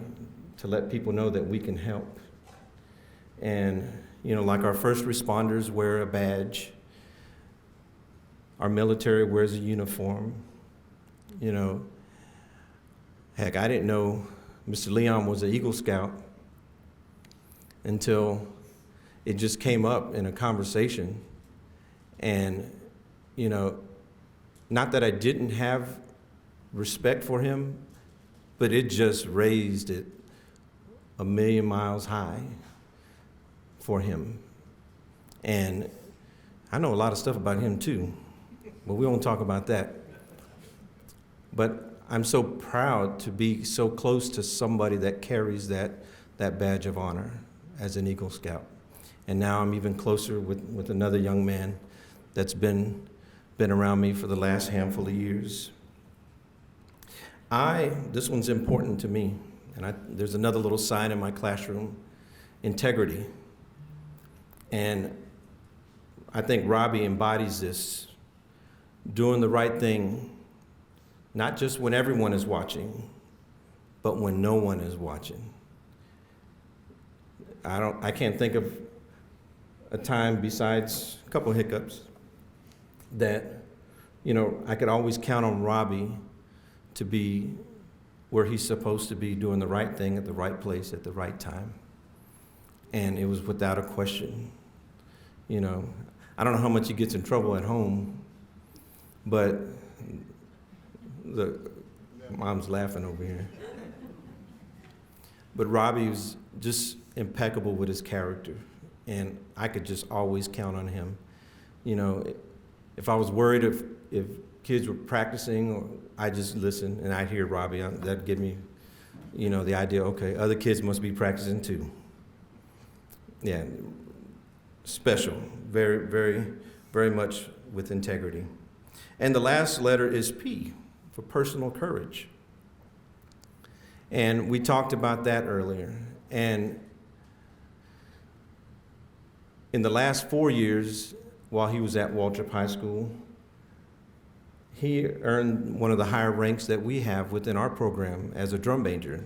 to let people know that we can help. And, you know, like our first responders wear a badge. Our military wears a uniform. You know, heck, I didn't know Mr. Leon was an Eagle Scout until it just came up in a conversation. And, you know, not that I didn't have respect for him, but it just raised it a million miles high for him. And I know a lot of stuff about him too, but we won't talk about that. But I'm so proud to be so close to somebody that carries that badge of honor as an Eagle Scout. And now I'm even closer with another young man that's been around me for the last handful of years. This one's important to me, and there's another little sign in my classroom, integrity. And I think Robbie embodies this, doing the right thing, not just when everyone is watching, but when no one is watching. I can't think of a time besides a couple of hiccups that, you know, I could always count on Robbie to be where he's supposed to be, doing the right thing at the right place at the right time. And it was without a question. You know, I don't know how much he gets in trouble at home, but mom's laughing over here. But Robbie was just impeccable with his character, and I could just always count on him. You know, if I was worried if kids were practicing, or I just listened and I'd hear Robbie, that'd give me, you know, the idea, okay, other kids must be practicing too. Yeah, special, very, very, very much with integrity. And the last letter is P, for personal courage. And we talked about that earlier. And in the last 4 years, while he was at Waltrip High School, he earned one of the higher ranks that we have within our program as a drum major.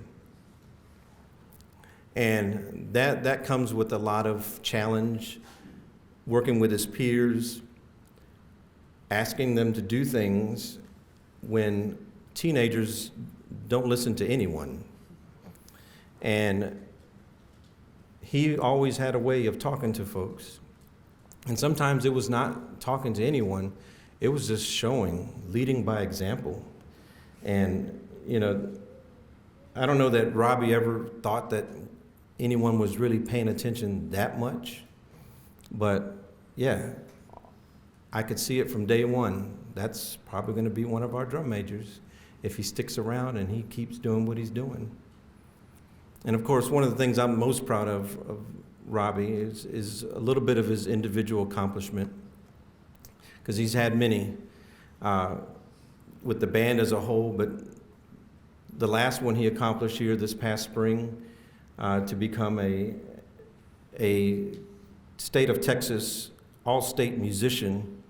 And that comes with a lot of challenge, working with his peers, asking them to do things when teenagers don't listen to anyone. And he always had a way of talking to folks. And sometimes it was not talking to anyone, it was just showing, leading by example. And, you know, I don't know that Robbie ever thought that anyone was really paying attention that much, but yeah, I could see it from day one. That's probably going to be one of our drum majors if he sticks around and he keeps doing what he's doing. And of course, one of the things I'm most proud of Robbie is a little bit of his individual accomplishment, because he's had many with the band as a whole, but the last one he accomplished here this past spring, to become a state of Texas all-state musician.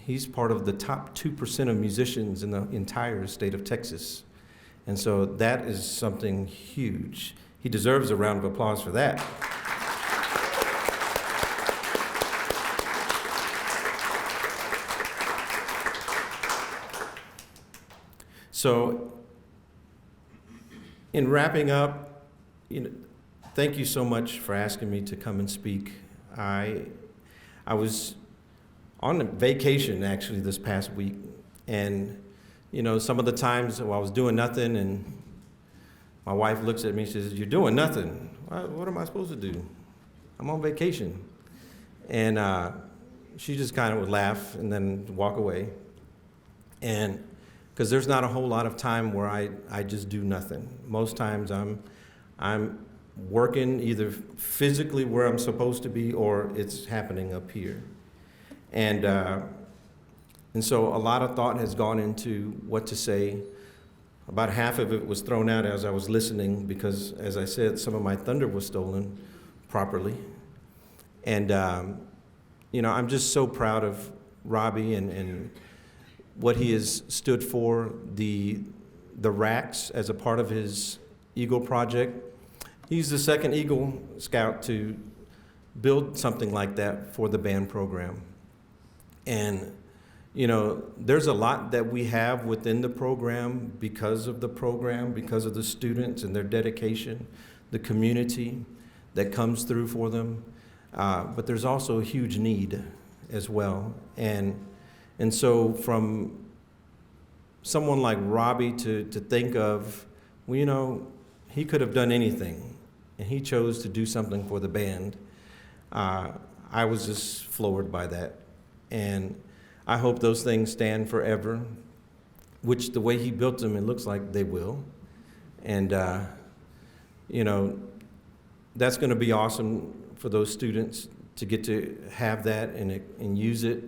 He's part of the top 2% of musicians in the entire state of Texas. And so that is something huge. He deserves a round of applause for that. So, in wrapping up, you know, thank you so much for asking me to come and speak. I was on a vacation actually this past week, and you know, some of the times while I was doing nothing and My wife looks at me and says, "You're doing nothing. What am I supposed to do? I'm on vacation." And she just kind of would laugh and then walk away. And because there's not a whole lot of time where I just do nothing. Most times I'm working either physically where I'm supposed to be or it's happening up here. And so a lot of thought has gone into what to say. About half of it was thrown out as I was listening because, as I said, some of my thunder was stolen properly. And, I'm just so proud of Robbie and what he has stood for, the RACs as a part of his Eagle project. He's the second Eagle Scout to build something like that for the band program. And, there's a lot that we have within the program because of the students and their dedication, the community that comes through for them. But there's also a huge need as well. And so from someone like Robbie to think of, he could have done anything, and he chose to do something for the band. I was just floored by that. And I hope those things stand forever, which the way he built them, it looks like they will. And, that's going to be awesome for those students to get to have that and use it.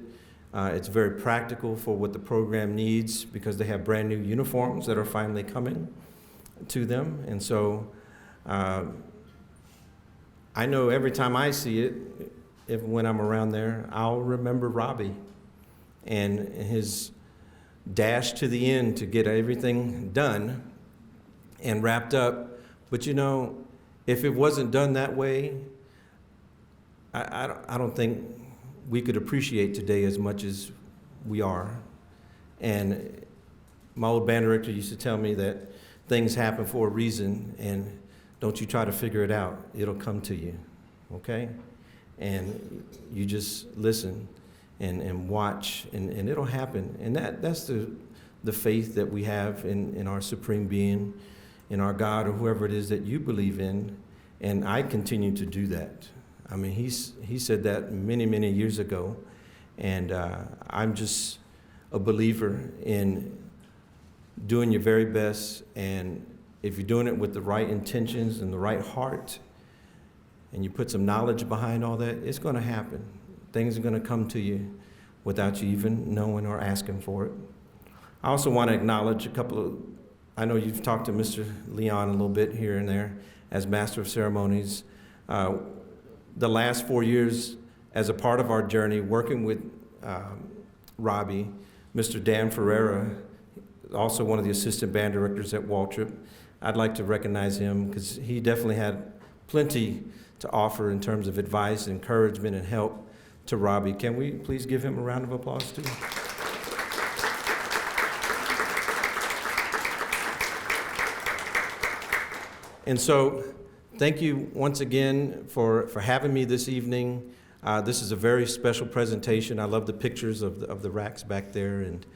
It's very practical for what the program needs because they have brand new uniforms that are finally coming to them. And so I know every time I see it, when I'm around there, I'll remember Robbie and his dash to the end to get everything done and wrapped up. But if it wasn't done that way, I don't think we could appreciate today as much as we are. And my old band director used to tell me that things happen for a reason, and don't you try to figure it out. It'll come to you, okay? And you just listen and watch, and it'll happen. And that's the faith that we have in our supreme being, in our God, or whoever it is that you believe in. And I continue to do that. I mean, he said that many, many years ago, and I'm just a believer in doing your very best, and if you're doing it with the right intentions and the right heart, and you put some knowledge behind all that, it's going to happen. Things are going to come to you without you even knowing or asking for it. I also want to acknowledge I know you've talked to Mr. Leon a little bit here and there as Master of Ceremonies. The last 4 years as a part of our journey, working with Robbie, Mr. Dan Ferreira, also one of the assistant band directors at Waltrip. I'd like to recognize him because he definitely had plenty to offer in terms of advice, encouragement, and help to Robbie. Can we please give him a round of applause too? And so, thank you once again for having me this evening. This is a very special presentation. I love the pictures of the racks back there, and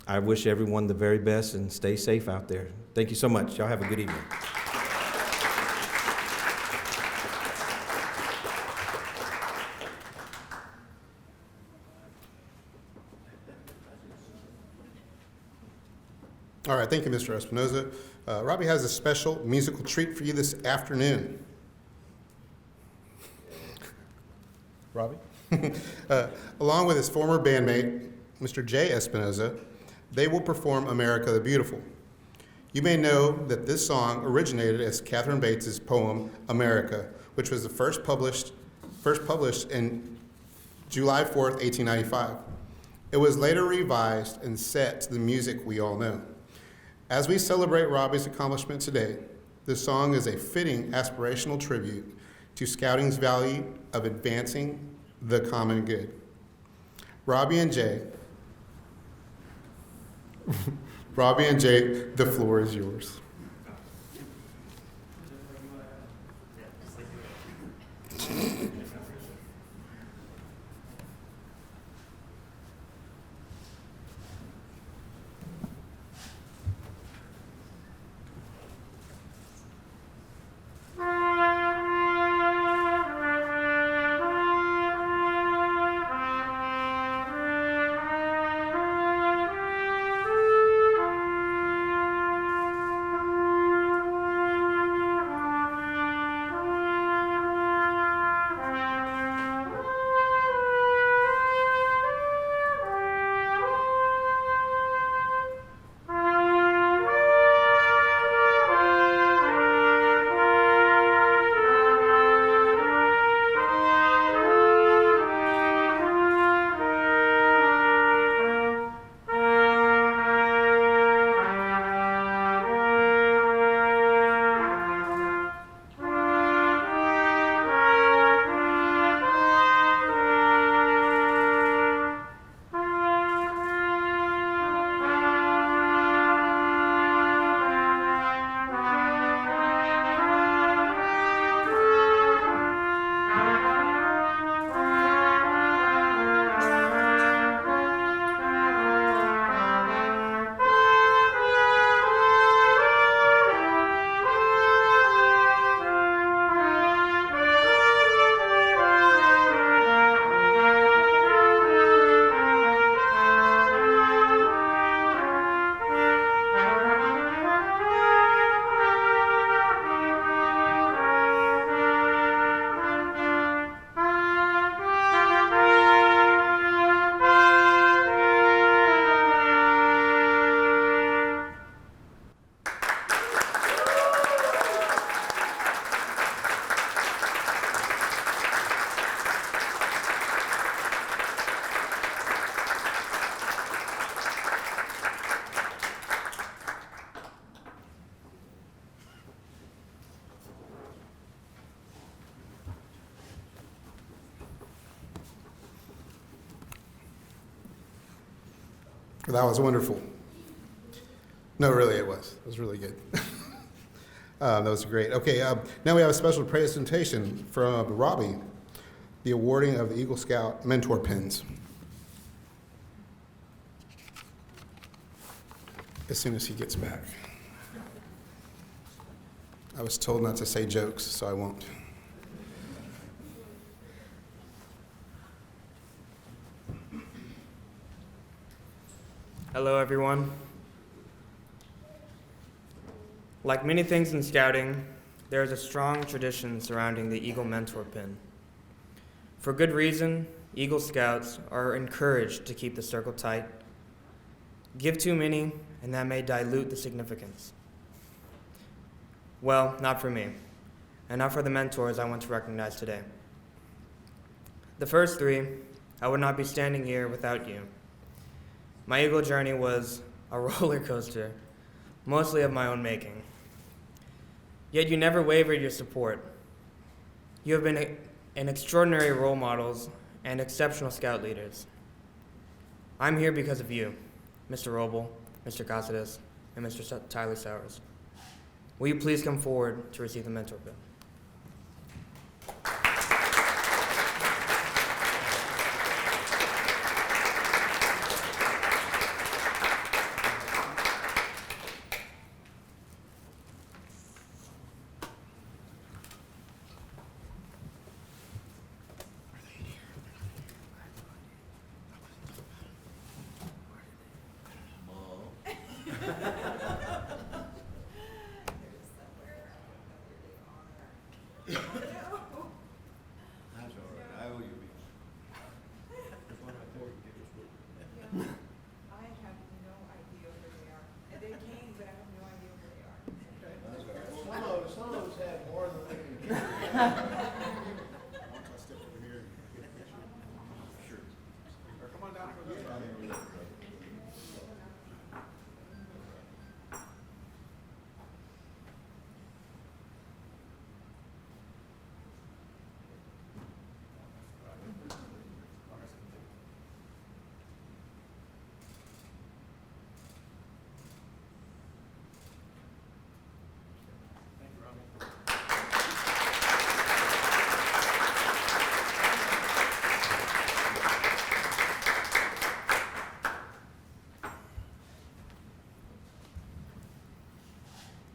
I wish everyone the very best and stay safe out there. Thank you so much. Y'all have a good evening. All right, thank you, Mr. Espinoza. Robbie has a special musical treat for you this afternoon. Robbie? Along with his former bandmate, Mr. Jay Espinoza, they will perform America the Beautiful. You may know that this song originated as Catherine Bates's poem, America, which was the first published in July 4th, 1895. It was later revised and set to the music we all know. As we celebrate Robbie's accomplishment today, this song is a fitting aspirational tribute to Scouting's value of advancing the common good. Robbie and Jay, the floor is yours. That was wonderful. No, really, it was. It was really good. That was great. Okay, now we have a special presentation from Robbie, the awarding of the Eagle Scout Mentor Pins. As soon as he gets back. I was told not to say jokes, so I won't. Hello, everyone. Like many things in scouting, there is a strong tradition surrounding the Eagle Mentor Pin. For good reason, Eagle Scouts are encouraged to keep the circle tight. Give too many, and that may dilute the significance. Well, not for me, and not for the mentors I want to recognize today. The first three, I would not be standing here without you. My Eagle journey was a roller coaster, mostly of my own making. Yet you never wavered your support. You have been an extraordinary role models and exceptional scout leaders. I'm here because of you, Mr. Roble, Mr. Casares, and Mr. Tyler Sowers. Will you please come forward to receive the mentor pin?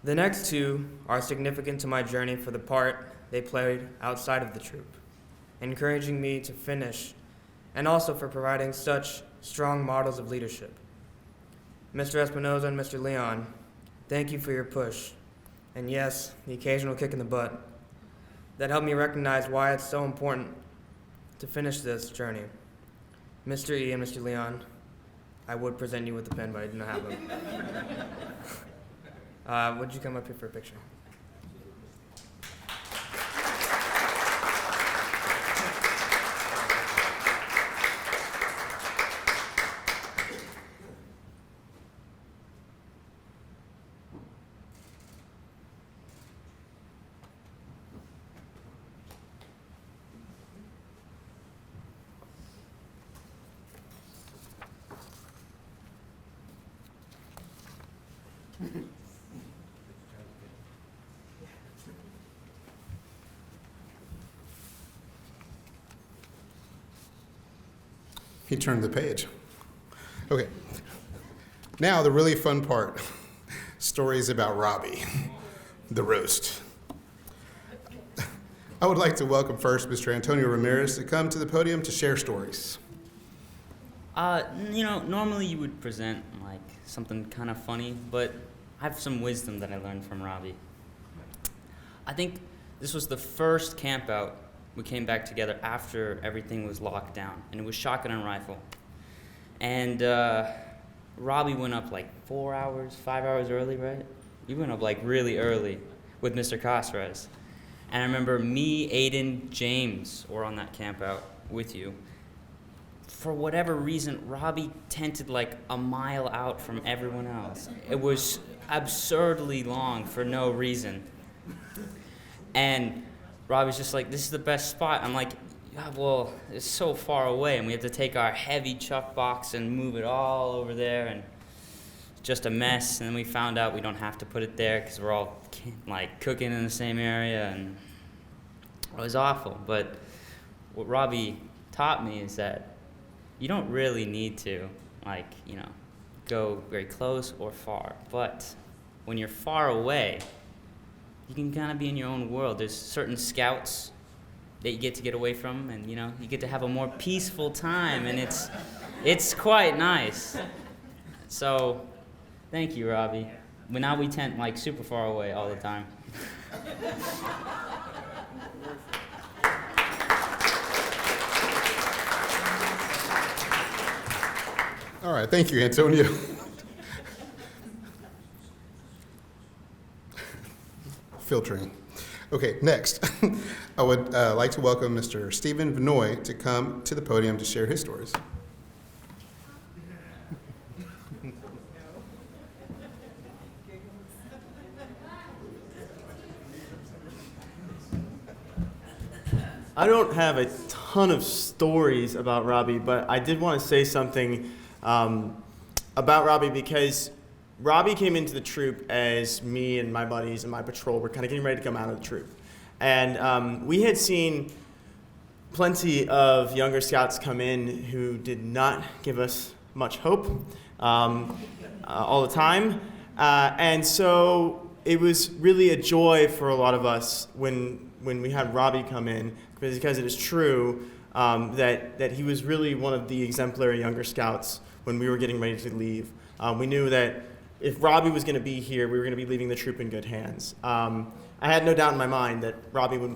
The next two are significant to my journey for the part they played outside of the troop, encouraging me to finish, and also for providing such strong models of leadership. Mr. Espinoza and Mr. Leon, thank you for your push, and yes, the occasional kick in the butt. That helped me recognize why it's so important to finish this journey. Mr. E and Mr. Leon, I would present you with the pen, but I did not have them. Would you come up here for a picture? He turned the page. Okay. Now the really fun part. Stories about Robbie, the roast. I would like to welcome first Mr. Antonio Ramirez to come to the podium to share stories. Normally you would present like something kind of funny, but I have some wisdom that I learned from Robbie. I think this was the first camp out we came back together after everything was locked down, and it was shotgun and rifle. And Robbie went up like 5 hours early, right? You went up like really early with Mr. Casares. And I remember me, Aiden, James were on that camp out with you. For whatever reason, Robbie tented like a mile out from everyone else. It was absurdly long for no reason. And Robbie's just like, this is the best spot. I'm like, well, it's so far away, and we have to take our heavy chuck box and move it all over there, and it's just a mess. And then we found out we don't have to put it there because we're all like cooking in the same area, and it was awful. But what Robbie taught me is that you don't really need to, go very close or far. But when you're far away, you can kind of be in your own world. There's certain scouts that you get to get away from, and you get to have a more peaceful time, and it's quite nice. So, thank you, Robbie. But now we tent like super far away all the time. All right, thank you, Antonio. Filtering. Okay, next, I would like to welcome Mr. Stephen Vinoy to come to the podium to share his stories. I don't have a ton of stories about Robbie, but I did want to say something about Robbie because Robbie came into the troop as me and my buddies and my patrol were kind of getting ready to come out of the troop. And we had seen plenty of younger scouts come in who did not give us much hope all the time. And so it was really a joy for a lot of us when we had Robbie come in, because it is true that he was really one of the exemplary younger scouts when we were getting ready to leave. We knew that if Robbie was going to be here, we were going to be leaving the troop in good hands. I had no doubt in my mind that Robbie would,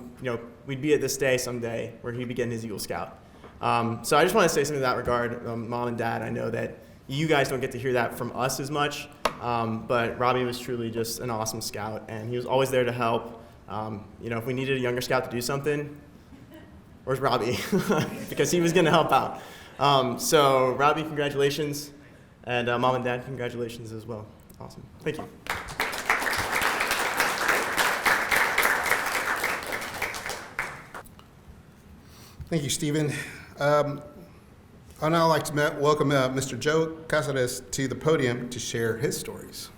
we'd be at this day someday where he'd be getting his Eagle Scout. So I just want to say something in that regard. Mom and Dad, I know that you guys don't get to hear that from us as much, but Robbie was truly just an awesome scout, and he was always there to help. If we needed a younger scout to do something, where's Robbie? Because he was going to help out. So Robbie, congratulations. And Mom and Dad, congratulations as well. Awesome. Thank you. Thank you, Stephen. I'd now like to welcome Mr. Joe Casares to the podium to share his stories.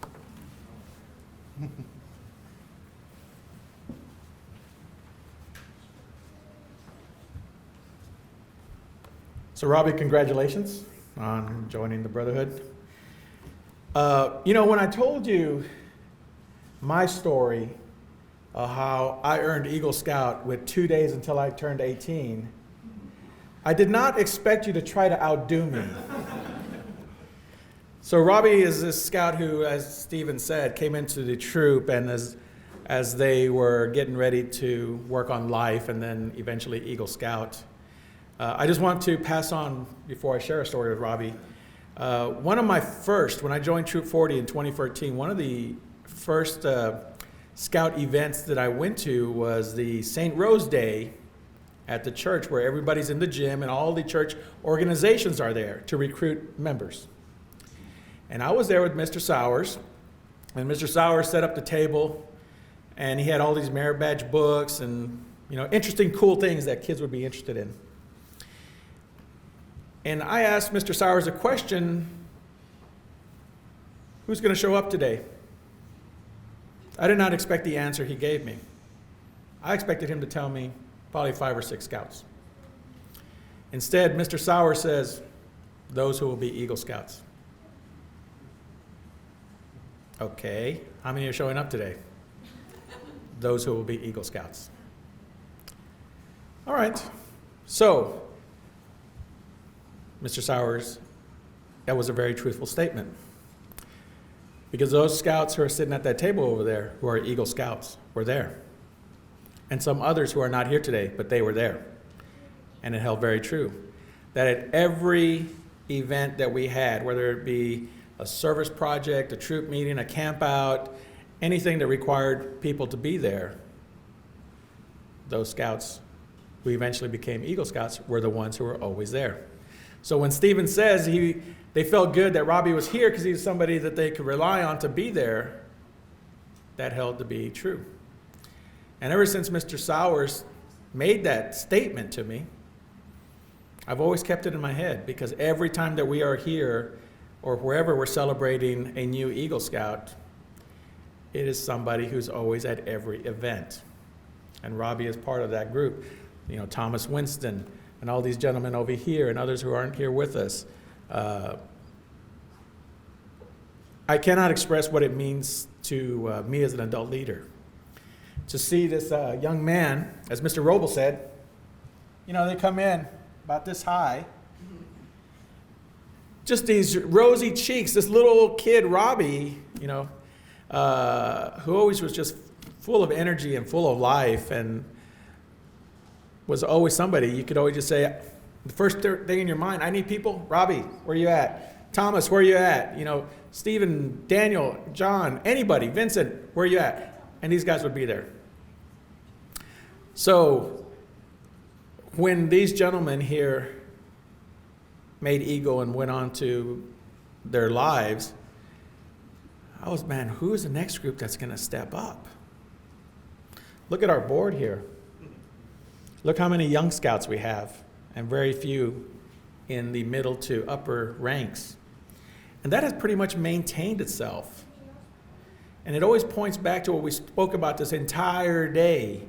So, Robbie, congratulations on joining the Brotherhood. When I told you my story of how I earned Eagle Scout with 2 days until I turned 18, I did not expect you to try to outdo me. So Robbie is this scout who, as Stephen said, came into the troop, and as they were getting ready to work on life and then eventually Eagle Scout, I just want to pass on, before I share a story with Robbie, one of my first, when I joined Troop 40 in 2013, one of the first scout events that I went to was the St. Rose Day at the church, where everybody's in the gym and all the church organizations are there to recruit members. And I was there with Mr. Sowers, and Mr. Sowers set up the table, and he had all these merit badge books and interesting, cool things that kids would be interested in. And I asked Mr. Sowers a question: who's going to show up today? I did not expect the answer he gave me. I expected him to tell me probably 5 or 6 scouts. Instead, Mr. Sowers says, those who will be Eagle Scouts. Okay, how many are showing up today? Those who will be Eagle Scouts. All right, so Mr. Sowers, that was a very truthful statement. Because those scouts who are sitting at that table over there, who are Eagle Scouts, were there. And some others who are not here today, but they were there. And it held very true. That at every event that we had, whether it be a service project, a troop meeting, a camp out, anything that required people to be there, those scouts who eventually became Eagle Scouts were the ones who were always there. So when Stephen says they felt good that Robbie was here because he was somebody that they could rely on to be there, that held to be true. And ever since Mr. Sowers made that statement to me, I've always kept it in my head because every time that we are here or wherever we're celebrating a new Eagle Scout, it is somebody who's always at every event. And Robbie is part of that group. You know, Thomas Winston and all these gentlemen over here and others who aren't here with us. I cannot express what it means to me as an adult leader. To see this young man, as Mr. Roble said, you know, they come in about this high, just these rosy cheeks, this little kid, Robbie, you know, who always was just full of energy and full of life and was always somebody you could always just say, the first thing in your mind, I need people. Robbie, where you at? Thomas, where you at? You know, Stephen, Daniel, John, anybody, Vincent, where you at? And these guys would be there. So when these gentlemen here made Eagle and went on to their lives, I was, man, who is the next group that's going to step up? Look at our board here. Look how many young scouts we have, and very few in the middle to upper ranks. And that has pretty much maintained itself. And it always points back to what we spoke about this entire day,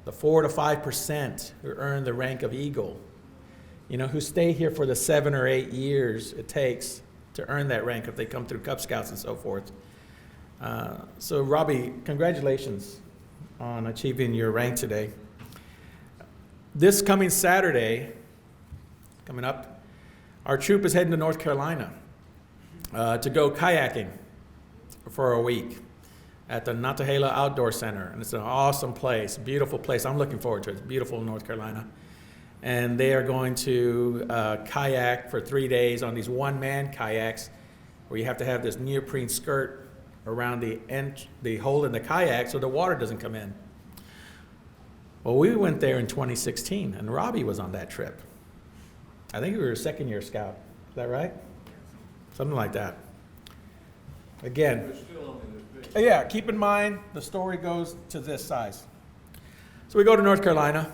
the 4 to 5% who earn the rank of Eagle, you know, who stay here for the 7 or 8 years it takes to earn that rank if they come through Cub Scouts and so forth. So Robbie, congratulations on achieving your rank today. This coming Saturday, coming up, our troop is heading to North Carolina to go kayaking for a week at the Nantahala Outdoor Center. And it's an awesome place, beautiful place. I'm looking forward to it. It's beautiful in North Carolina. And they are going to kayak for 3 days on these one-man kayaks where you have to have this neoprene skirt around the hole in the kayak so the water doesn't come in. Well, we went there in 2016, and Robbie was on that trip. I think we were a second-year scout. Is that right? Something like that. Again, yeah, keep in mind the story goes to this size. So we go to North Carolina,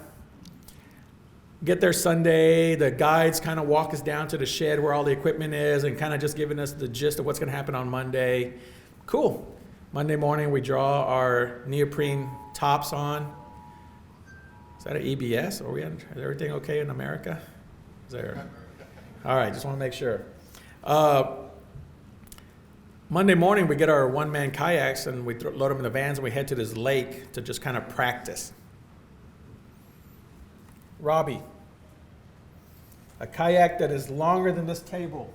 get there Sunday. The guides kind of walk us down to the shed where all the equipment is and kind of just giving us the gist of what's going to happen on Monday. Cool. Monday morning, we draw our neoprene tops on. Is that an EBS? Is everything okay in America? Is there? All right, just want to make sure. Monday morning, we get our one-man kayaks and we load them in the vans and we head to this lake to just kind of practice. Robbie, a kayak that is longer than this table,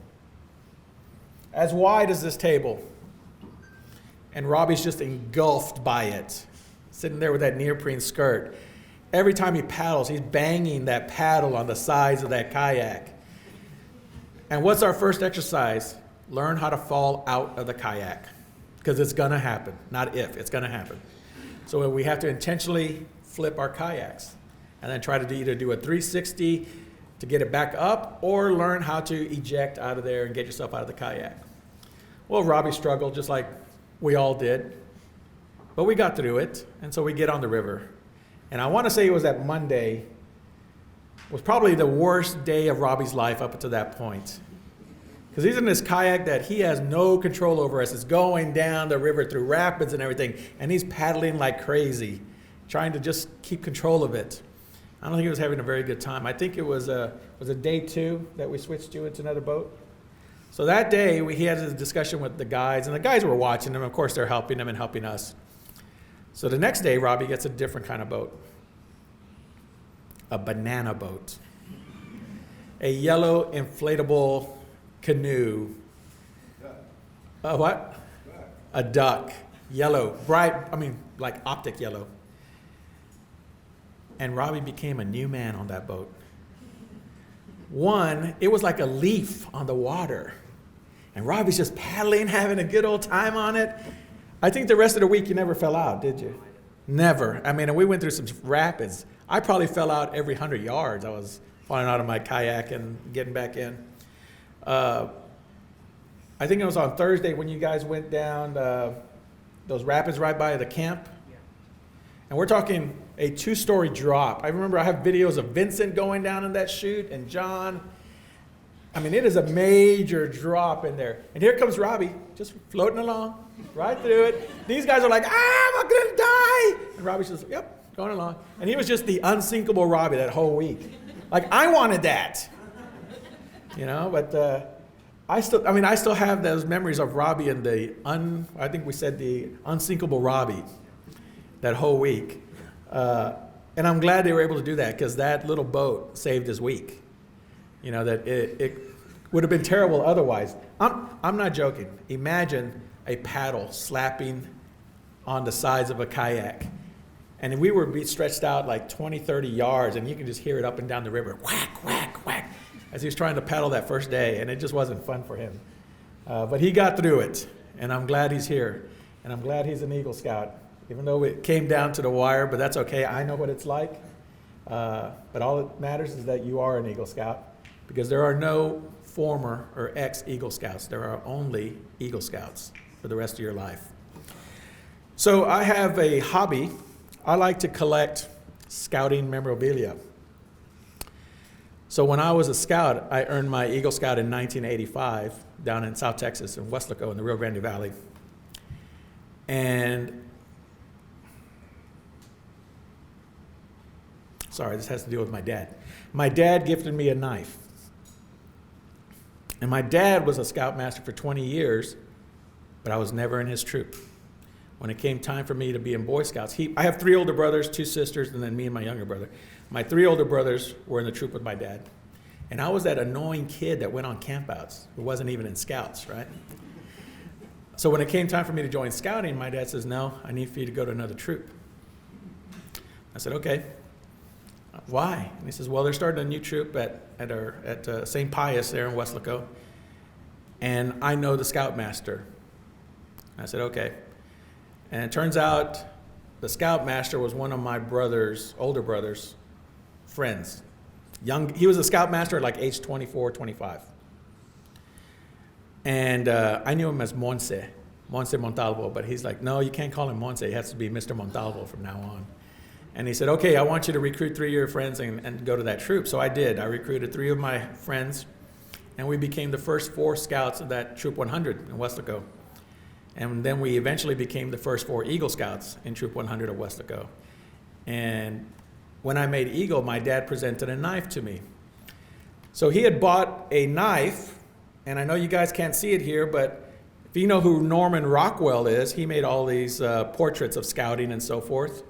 as wide as this table, and Robbie's just engulfed by it, sitting there with that neoprene skirt. Every time he paddles, he's banging that paddle on the sides of that kayak. And what's our first exercise? Learn how to fall out of the kayak, because it's going to happen. Not if, it's going to happen. So we have to intentionally flip our kayaks and then try to either do a 360 to get it back up or learn how to eject out of there and get yourself out of the kayak. Well, Robbie struggled just like we all did, but we got through it, and so we get on the river. And I want to say it was that Monday was probably the worst day of Robbie's life up until that point. Because he's in this kayak that he has no control over as it's going down the river through rapids and everything, and he's paddling like crazy, trying to just keep control of it. I don't think he was having a very good time. I think it was a day 2 that we switched to into another boat. So that day, he had a discussion with the guides, and the guys were watching him. Of course, they're helping him and helping us. So the next day, Robbie gets a different kind of boat. A banana boat. A yellow inflatable canoe. A what? A duck. Yellow. Bright, like optic yellow. And Robbie became a new man on that boat. One, it was like a leaf on the water. And Robbie's just paddling, having a good old time on it. I think the rest of the week you never fell out, did you? Never. And we went through some rapids. I probably fell out every 100 yards. I was falling out of my kayak and getting back in. I think it was on Thursday when you guys went down those rapids right by the camp. And we're talking a 2-story drop. I remember I have videos of Vincent going down in that chute and John. I mean, it is a major drop in there. And here comes Robbie, just floating along, right through it. These guys are like, I'm gonna die. And Robbie's just, yep, going along. And he was just the unsinkable Robbie that whole week. Like, I wanted that. You know, but I still have those memories of Robbie and I think we said the unsinkable Robbie that whole week. And I'm glad they were able to do that because that little boat saved his week. You know, that it would have been terrible otherwise. I'm not joking. Imagine a paddle slapping on the sides of a kayak. And we would be stretched out like 20, 30 yards, and you can just hear it up and down the river, whack, whack, whack, as he was trying to paddle that first day, and it just wasn't fun for him. But he got through it, and I'm glad he's here, and I'm glad he's an Eagle Scout, even though it came down to the wire, but that's okay. I know what it's like. But all that matters is that you are an Eagle Scout, because there are no former or ex-Eagle Scouts. There are only Eagle Scouts for the rest of your life. So I have a hobby. I like to collect scouting memorabilia. So when I was a scout, I earned my Eagle Scout in 1985 down in South Texas, in Weslaco, in the Rio Grande Valley. And, sorry, this has to do with my dad. My dad gifted me a knife. And my dad was a scoutmaster for 20 years, but I was never in his troop. When it came time for me to be in Boy Scouts, I have 3 older brothers, 2 sisters, and then me and my younger brother. My 3 older brothers were in the troop with my dad. And I was that annoying kid that went on campouts, who wasn't even in Scouts, right? So when it came time for me to join Scouting, my dad says, no, I need for you to go to another troop. I said, okay. Why? And he says, well, they're starting a new troop at St. Pius there in Weslaco, and I know the Scoutmaster. I said, okay. And it turns out the Scoutmaster was one of my older brother's friends. He was a Scoutmaster at like age 24, 25. And I knew him as Monse Montalvo, but he's like, no, you can't call him Monse. He has to be Mr. Montalvo from now on. And he said, okay, I want you to recruit 3 of your friends and go to that troop. So I did. I recruited 3 of my friends, and we became the first 4 scouts of that Troop 100 in Weslaco. And then we eventually became the first 4 Eagle Scouts in Troop 100 of Weslaco. And when I made Eagle, my dad presented a knife to me. So he had bought a knife, and I know you guys can't see it here, but if you know who Norman Rockwell is, he made all these portraits of scouting and so forth.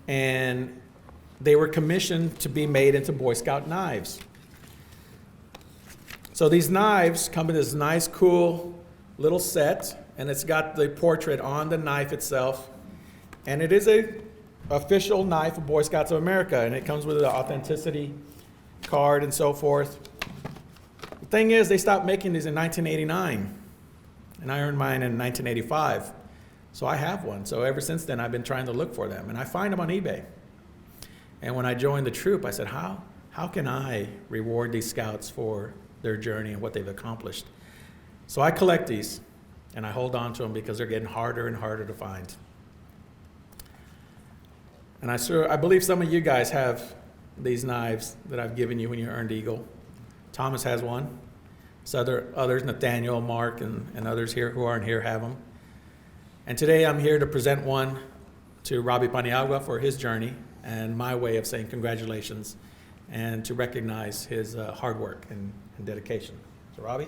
And they were commissioned to be made into Boy Scout knives. So these knives come in this nice, cool little set, and it's got the portrait on the knife itself. And it is an official knife of Boy Scouts of America, and it comes with an authenticity card and so forth. The thing is, they stopped making these in 1989, and I earned mine in 1985. So I have one. So ever since then, I've been trying to look for them, and I find them on eBay. And when I joined the troop, I said, how can I reward these scouts for their journey and what they've accomplished? So I collect these, and I hold on to them because they're getting harder and harder to find. And I believe some of you guys have these knives that I've given you when you earned Eagle. Thomas has one. So others, Nathaniel, Mark, and others here who aren't here have them. And today I'm here to present one to Robbie Paniagua for his journey and my way of saying congratulations and to recognize his hard work and dedication. So Robbie.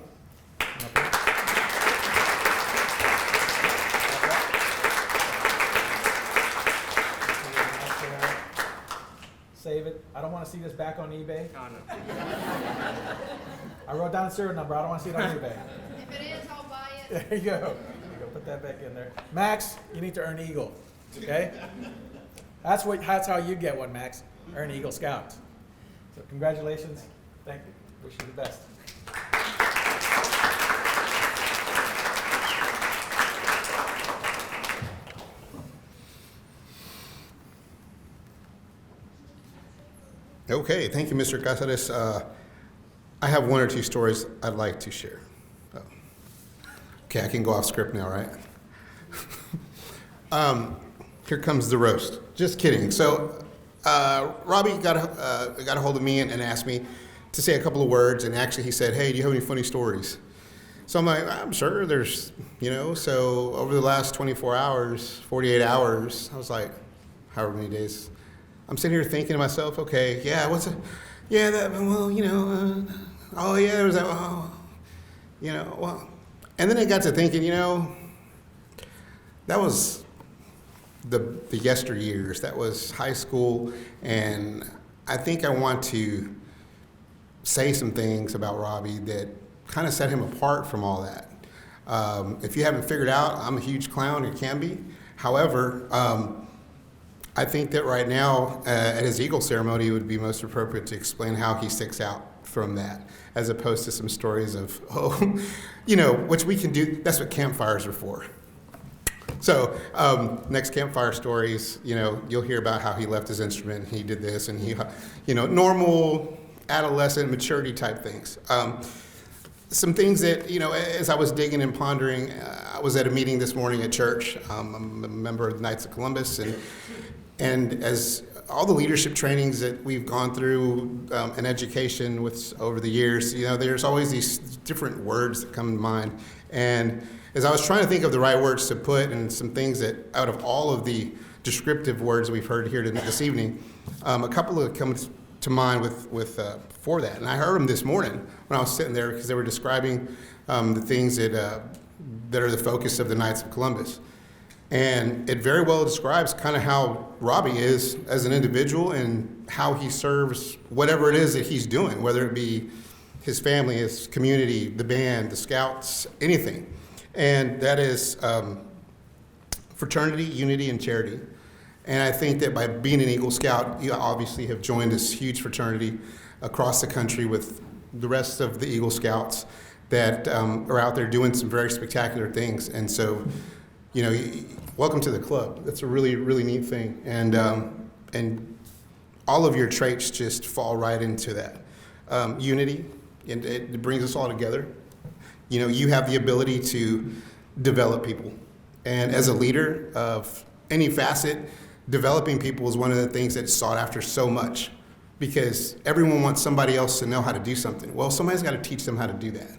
Save it. I don't want to see this back on eBay. Oh, no. I wrote down the serial number. I don't want to see it on eBay. If it is, I'll buy it. There you go. Put that back in there. Max, you need to earn Eagle. Okay? That's how you get one, Max. Earn Eagle Scout. So congratulations. Thank you. Wish you the best. Okay, thank you, Mr. Casares. I have 1 or 2 stories I'd like to share. Okay, I can go off script now, right? Here comes the roast. Just kidding. So Robbie got a hold of me and asked me to say a couple of words, and actually he said, "Hey, do you have any funny stories?" So I'm like, "I'm sure there's, So over the last 24 hours, 48 hours, I was like, however many days, I'm sitting here thinking to myself, okay, yeah, what's it? Yeah, that, well, oh yeah, there was that, well, and then I got to thinking, that was the yesteryears. That was high school, and I think I want to say some things about Robbie that kind of set him apart from all that. If you haven't figured out, I'm a huge clown, or can be. However, I think that right now, at his Eagle ceremony, it would be most appropriate to explain how he sticks out from that, as opposed to some stories of, which we can do. That's what campfires are for. So next campfire stories, you'll hear about how he left his instrument, and he did this, and he, normal adolescent maturity type things. Some things that, as I was digging and pondering, I was at a meeting this morning at church. I'm a member of the Knights of Columbus, and as all the leadership trainings that we've gone through in education over the years, there's always these different words that come to mind. And as I was trying to think of the right words to put, and some things that, out of all of the descriptive words we've heard here this evening, a couple of come to mind for that. And I heard them this morning when I was sitting there, because they were describing the things that are the focus of the Knights of Columbus. And it very well describes kind of how Robbie is as an individual and how he serves whatever it is that he's doing, whether it be his family, his community, the band, the scouts, anything. And that is fraternity, unity, and charity. And I think that by being an Eagle Scout, you obviously have joined this huge fraternity across the country with the rest of the Eagle Scouts that are out there doing some very spectacular things. And so, welcome to the club. That's a really, really neat thing. And all of your traits just fall right into that. Unity, and it brings us all together. You have the ability to develop people. And as a leader of any facet, developing people is one of the things that's sought after so much, because everyone wants somebody else to know how to do something. Well, somebody's got to teach them how to do that.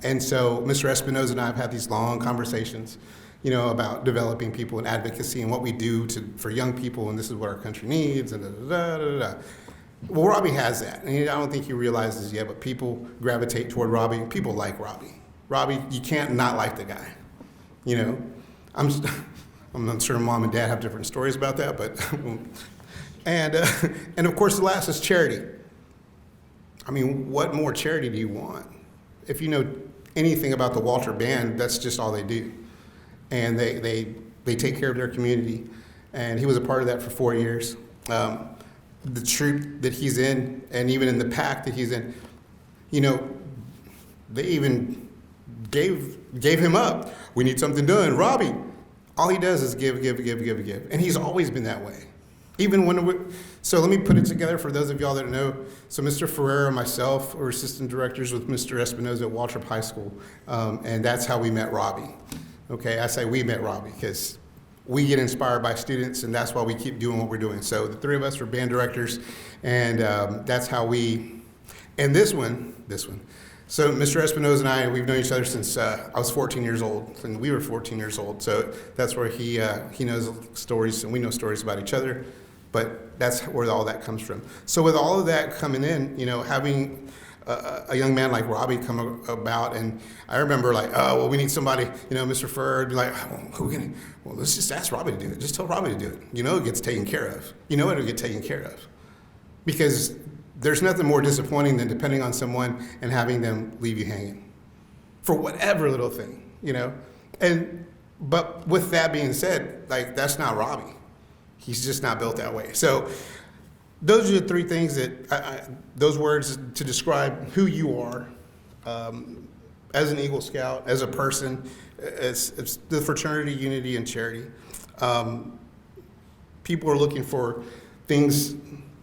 And so Mr. Espinoza and I have had these long conversations, about developing people and advocacy and what we do for young people, and this is what our country needs, and da-da-da-da-da. Well, Robbie has that, and I don't think he realizes yet, but people gravitate toward Robbie. People like Robbie. Robbie, you can't not like the guy. I'm not sure Mom and Dad have different stories about that, but and of course the last is charity. I mean, what more charity do you want? If you know anything about the Walter Band, that's just all they do, and they take care of their community. And he was a part of that for 4 years. The troop that he's in, and even in the pack that he's in, they even gave him up. We need something done, Robbie. All he does is give, and he's always been that way. Even so let me put it together for those of y'all that know. So Mr. Ferreira and myself were assistant directors with Mr. Espinoza at Waltrip High School, and that's how we met Robbie. Okay, I say we met Robbie because we get inspired by students, and that's why we keep doing what we're doing. So the three of us are band directors, and that's how and this one. So Mr. Espinoza and I, we've known each other since I was 14 years old, and we were 14 years old. So that's where he knows stories, and we know stories about each other. But that's where all that comes from. So with all of that coming in, having a young man like Robbie come about, and I remember we need somebody, Mr. Furr would be like, who are we gonna? Well, let's just ask Robbie to do it. Just tell Robbie to do it. It gets taken care of. It'll get taken care of. Because there's nothing more disappointing than depending on someone and having them leave you hanging for whatever little thing, But with that being said, that's not Robbie. He's just not built that way. So those are the three things that those words to describe who you are as an Eagle Scout, as a person, as the fraternity, unity, and charity. People are looking for things.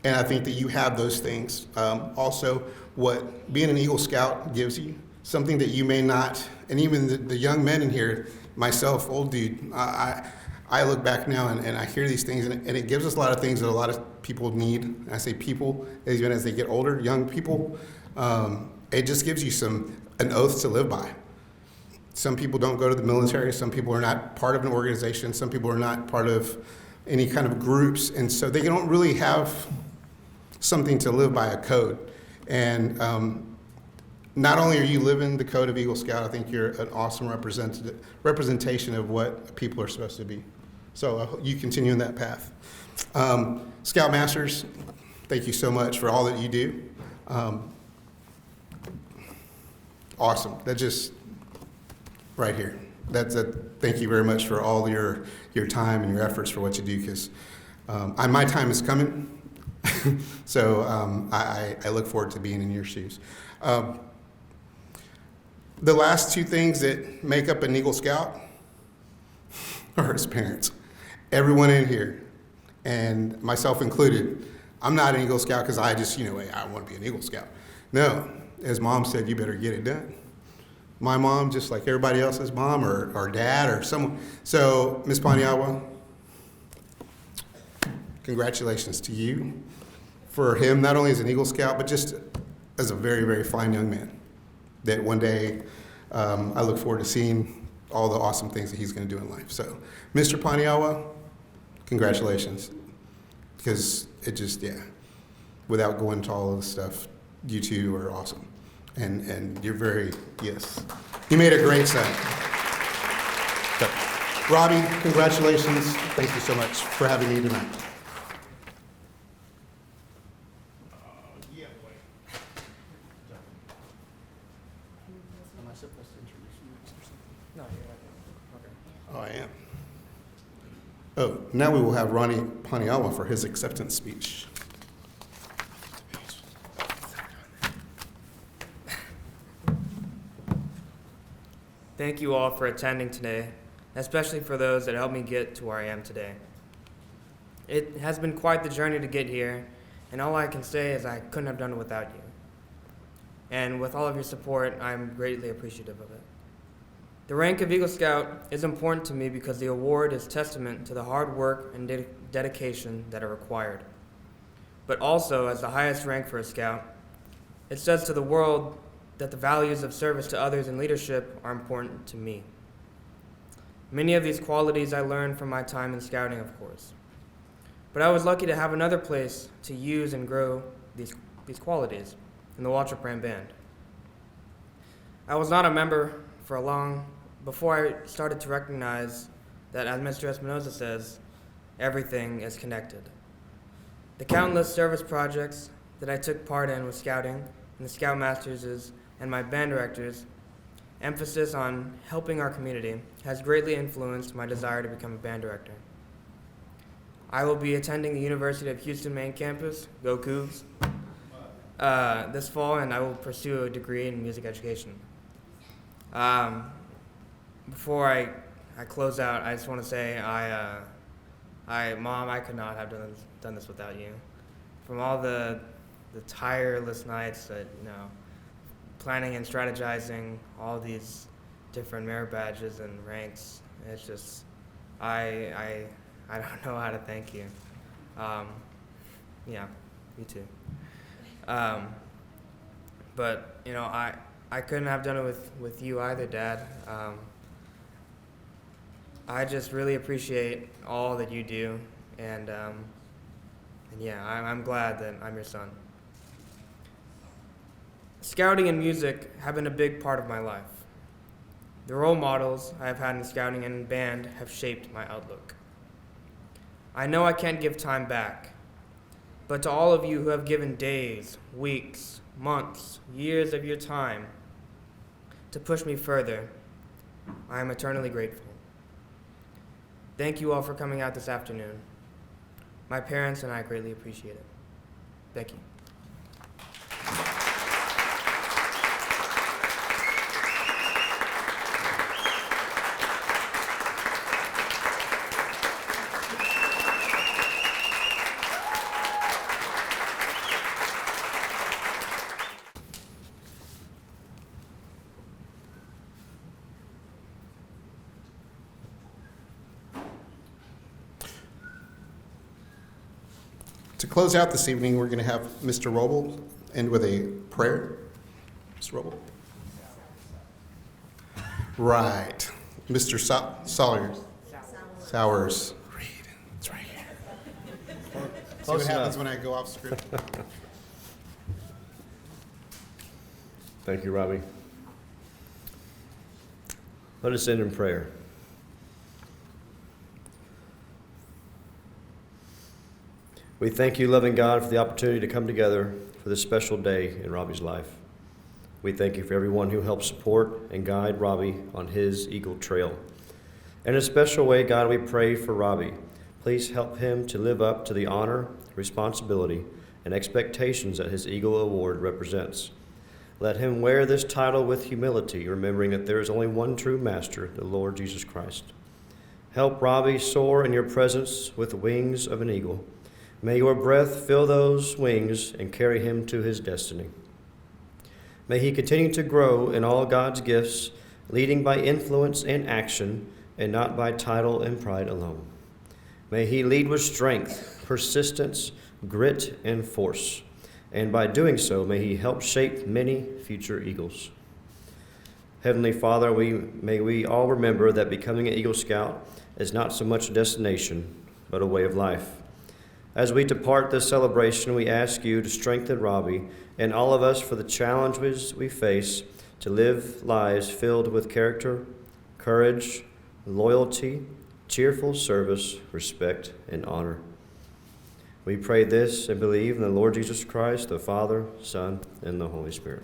And I think that you have those things. Also, what being an Eagle Scout gives you, something that you may not, and even the young men in here, myself, old dude, I I look back now and I hear these things, and it gives us a lot of things that a lot of people need. And I say people, even as they get older, young people. It just gives you an oath to live by. Some people don't go to the military. Some people are not part of an organization. Some people are not part of any kind of groups. And so they don't really have something to live by, a code. And not only are you living the code of Eagle Scout, I think you're an awesome representation of what people are supposed to be. So you continue in that path. Scoutmasters, thank you so much for all that you do. Awesome. That just right here. Thank you very much for all your time and your efforts for what you do, because my time is coming. So I look forward to being in your shoes. The last two things that make up an Eagle Scout are his parents. Everyone in here, and myself included, I'm not an Eagle Scout because I just, I want to be an Eagle Scout. No, as Mom said, you better get it done. My mom, just like everybody else's mom or dad or someone. So, Ms. Paniagua, congratulations to you for him, not only as an Eagle Scout, but just as a very, very fine young man. That one day, I look forward to seeing all the awesome things that he's going to do in life. So, Mr. Paniagua, congratulations. Because it just, without going into all of this stuff, you two are awesome. And you're yes. You made a great son. So, Robbie, congratulations. Thank you so much for having me tonight. Oh, I am. Oh, now we will have Ronnie Paniagua for his acceptance speech. Thank you all for attending today, especially for those that helped me get to where I am today. It has been quite the journey to get here, and all I can say is I couldn't have done it without you. And with all of your support, I'm greatly appreciative of it. The rank of Eagle Scout is important to me because the award is testament to the hard work and dedication that are required. But also, as the highest rank for a Scout, it says to the world that the values of service to others and leadership are important to me. Many of these qualities I learned from my time in Scouting, of course. But I was lucky to have another place to use and grow these qualities in the Waltrip Brand Band. I was not a member for long before I started to recognize that, as Mr. Espinoza says, everything is connected. The countless service projects that I took part in with Scouting and the Scoutmasters and my band directors' emphasis on helping our community has greatly influenced my desire to become a band director. I will be attending the University of Houston main campus, go Cougs, this fall, and I will pursue a degree in music education. Before I close out, I just want to say, Mom, I could not have done this without you. From all the tireless nights that, planning and strategizing all these different merit badges and ranks, it's just, I don't know how to thank you. Yeah, me too. But, I couldn't have done it with you either, Dad. I just really appreciate all that you do, and yeah, I'm glad that I'm your son. Scouting and music have been a big part of my life. The role models I have had in scouting and band have shaped my outlook. I know I can't give time back, but to all of you who have given days, weeks, months, years of your time to push me further, I am eternally grateful. Thank you all for coming out this afternoon. My parents and I greatly appreciate it. Thank you. close out this evening, we're going to have Mr. Roble end with a prayer. Mr. Roble. Right. Mr. Sowers. Read. It's right here. See what happens when I go off script. Thank you, Robbie. Let us end in prayer. We thank you, loving God, for the opportunity to come together for this special day in Robbie's life. We thank you for everyone who helped support and guide Robbie on his Eagle Trail. In a special way, God, we pray for Robbie. Please help him to live up to the honor, responsibility, and expectations that his Eagle Award represents. Let him wear this title with humility, remembering that there is only one true master, the Lord Jesus Christ. Help Robbie soar in your presence with the wings of an eagle. May your breath fill those wings and carry him to his destiny. May he continue to grow in all God's gifts, leading by influence and action, and not by title and pride alone. May he lead with strength, persistence, grit, and force. And by doing so, may he help shape many future Eagles. Heavenly Father, may we all remember that becoming an Eagle Scout is not so much a destination, but a way of life. As we depart this celebration, we ask you to strengthen Robbie and all of us for the challenges we face to live lives filled with character, courage, loyalty, cheerful service, respect, and honor. We pray this and believe in the Lord Jesus Christ, the Father, Son, and the Holy Spirit.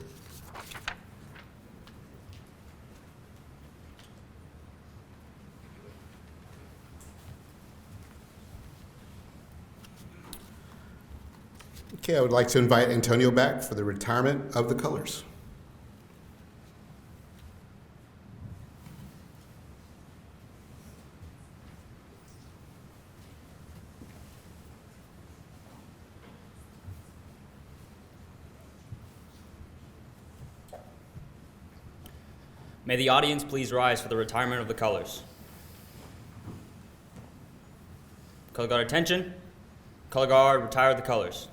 Okay, I would like to invite Antonio back for the retirement of the colors. May the audience please rise for the retirement of the colors. Color guard attention. Color guard, retire the colors.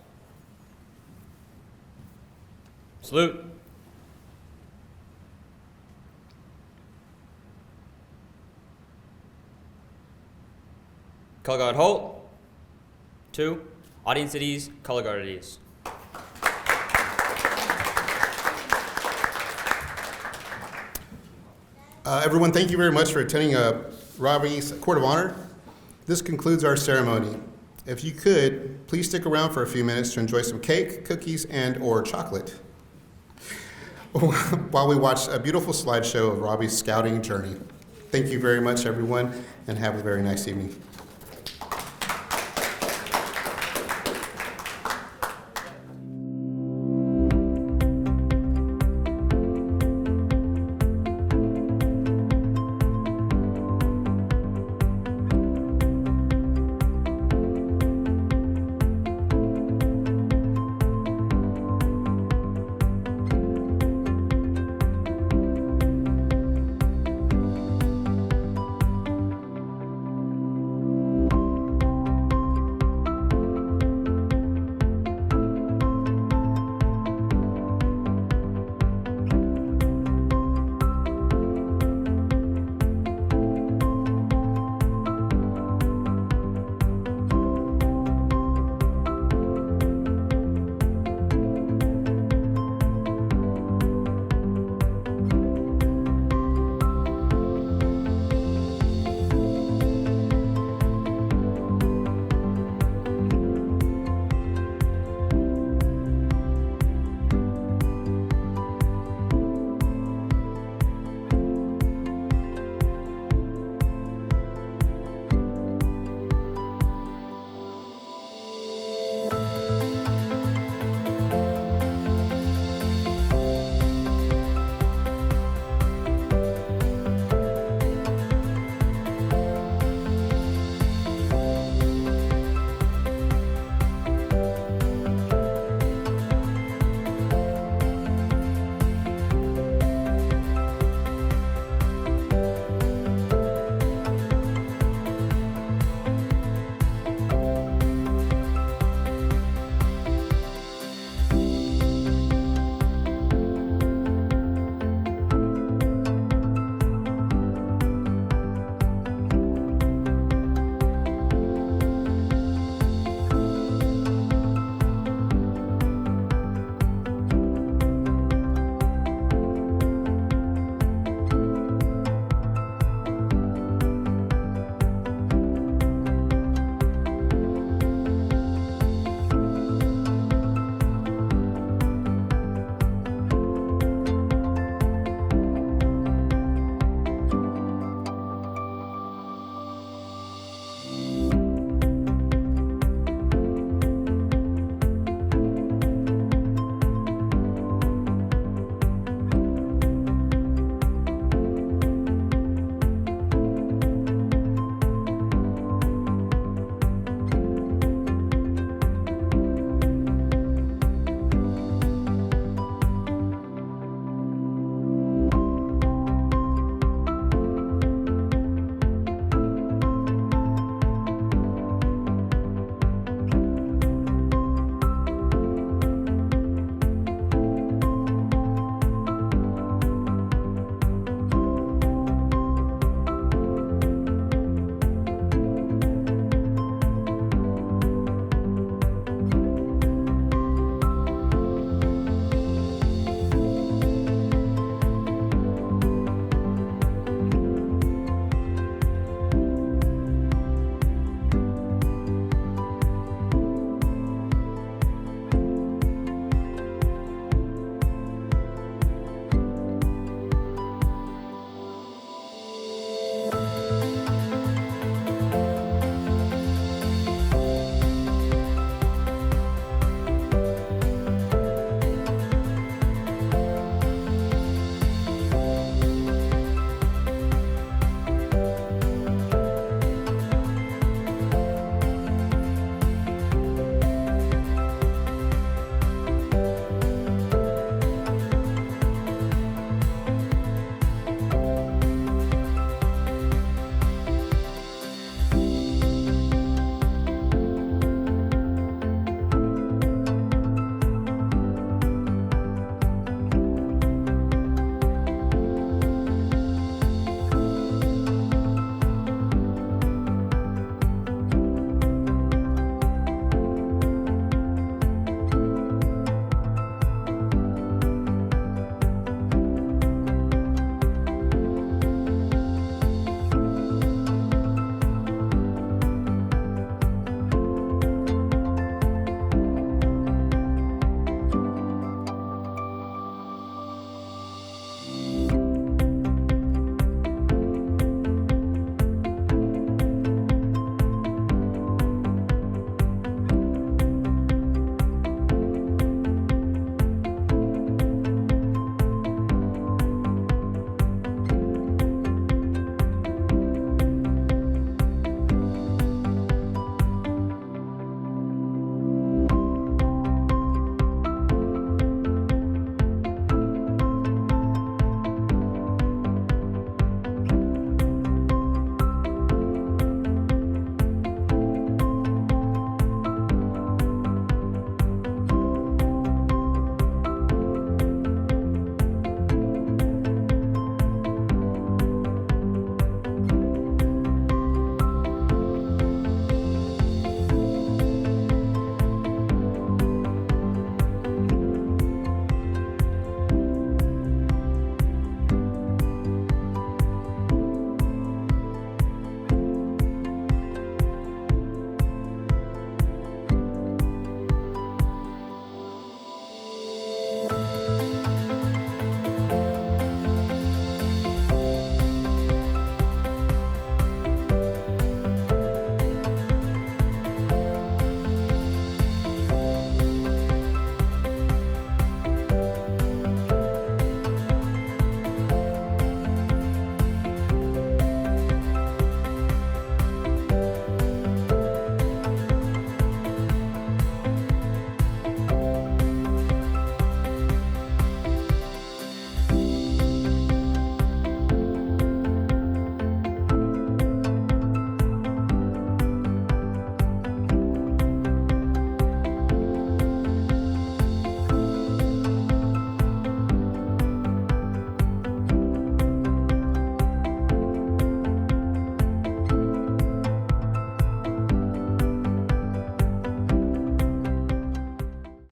Salute. Color guard halt. 2. Audience at ease, color guard at ease. Everyone, thank you very much for attending Robbie's Court of Honor. This concludes our ceremony. If you could, please stick around for a few minutes to enjoy some cake, cookies, and/or chocolate while we watch a beautiful slideshow of Robbie's scouting journey. Thank you very much, everyone, and have a very nice evening.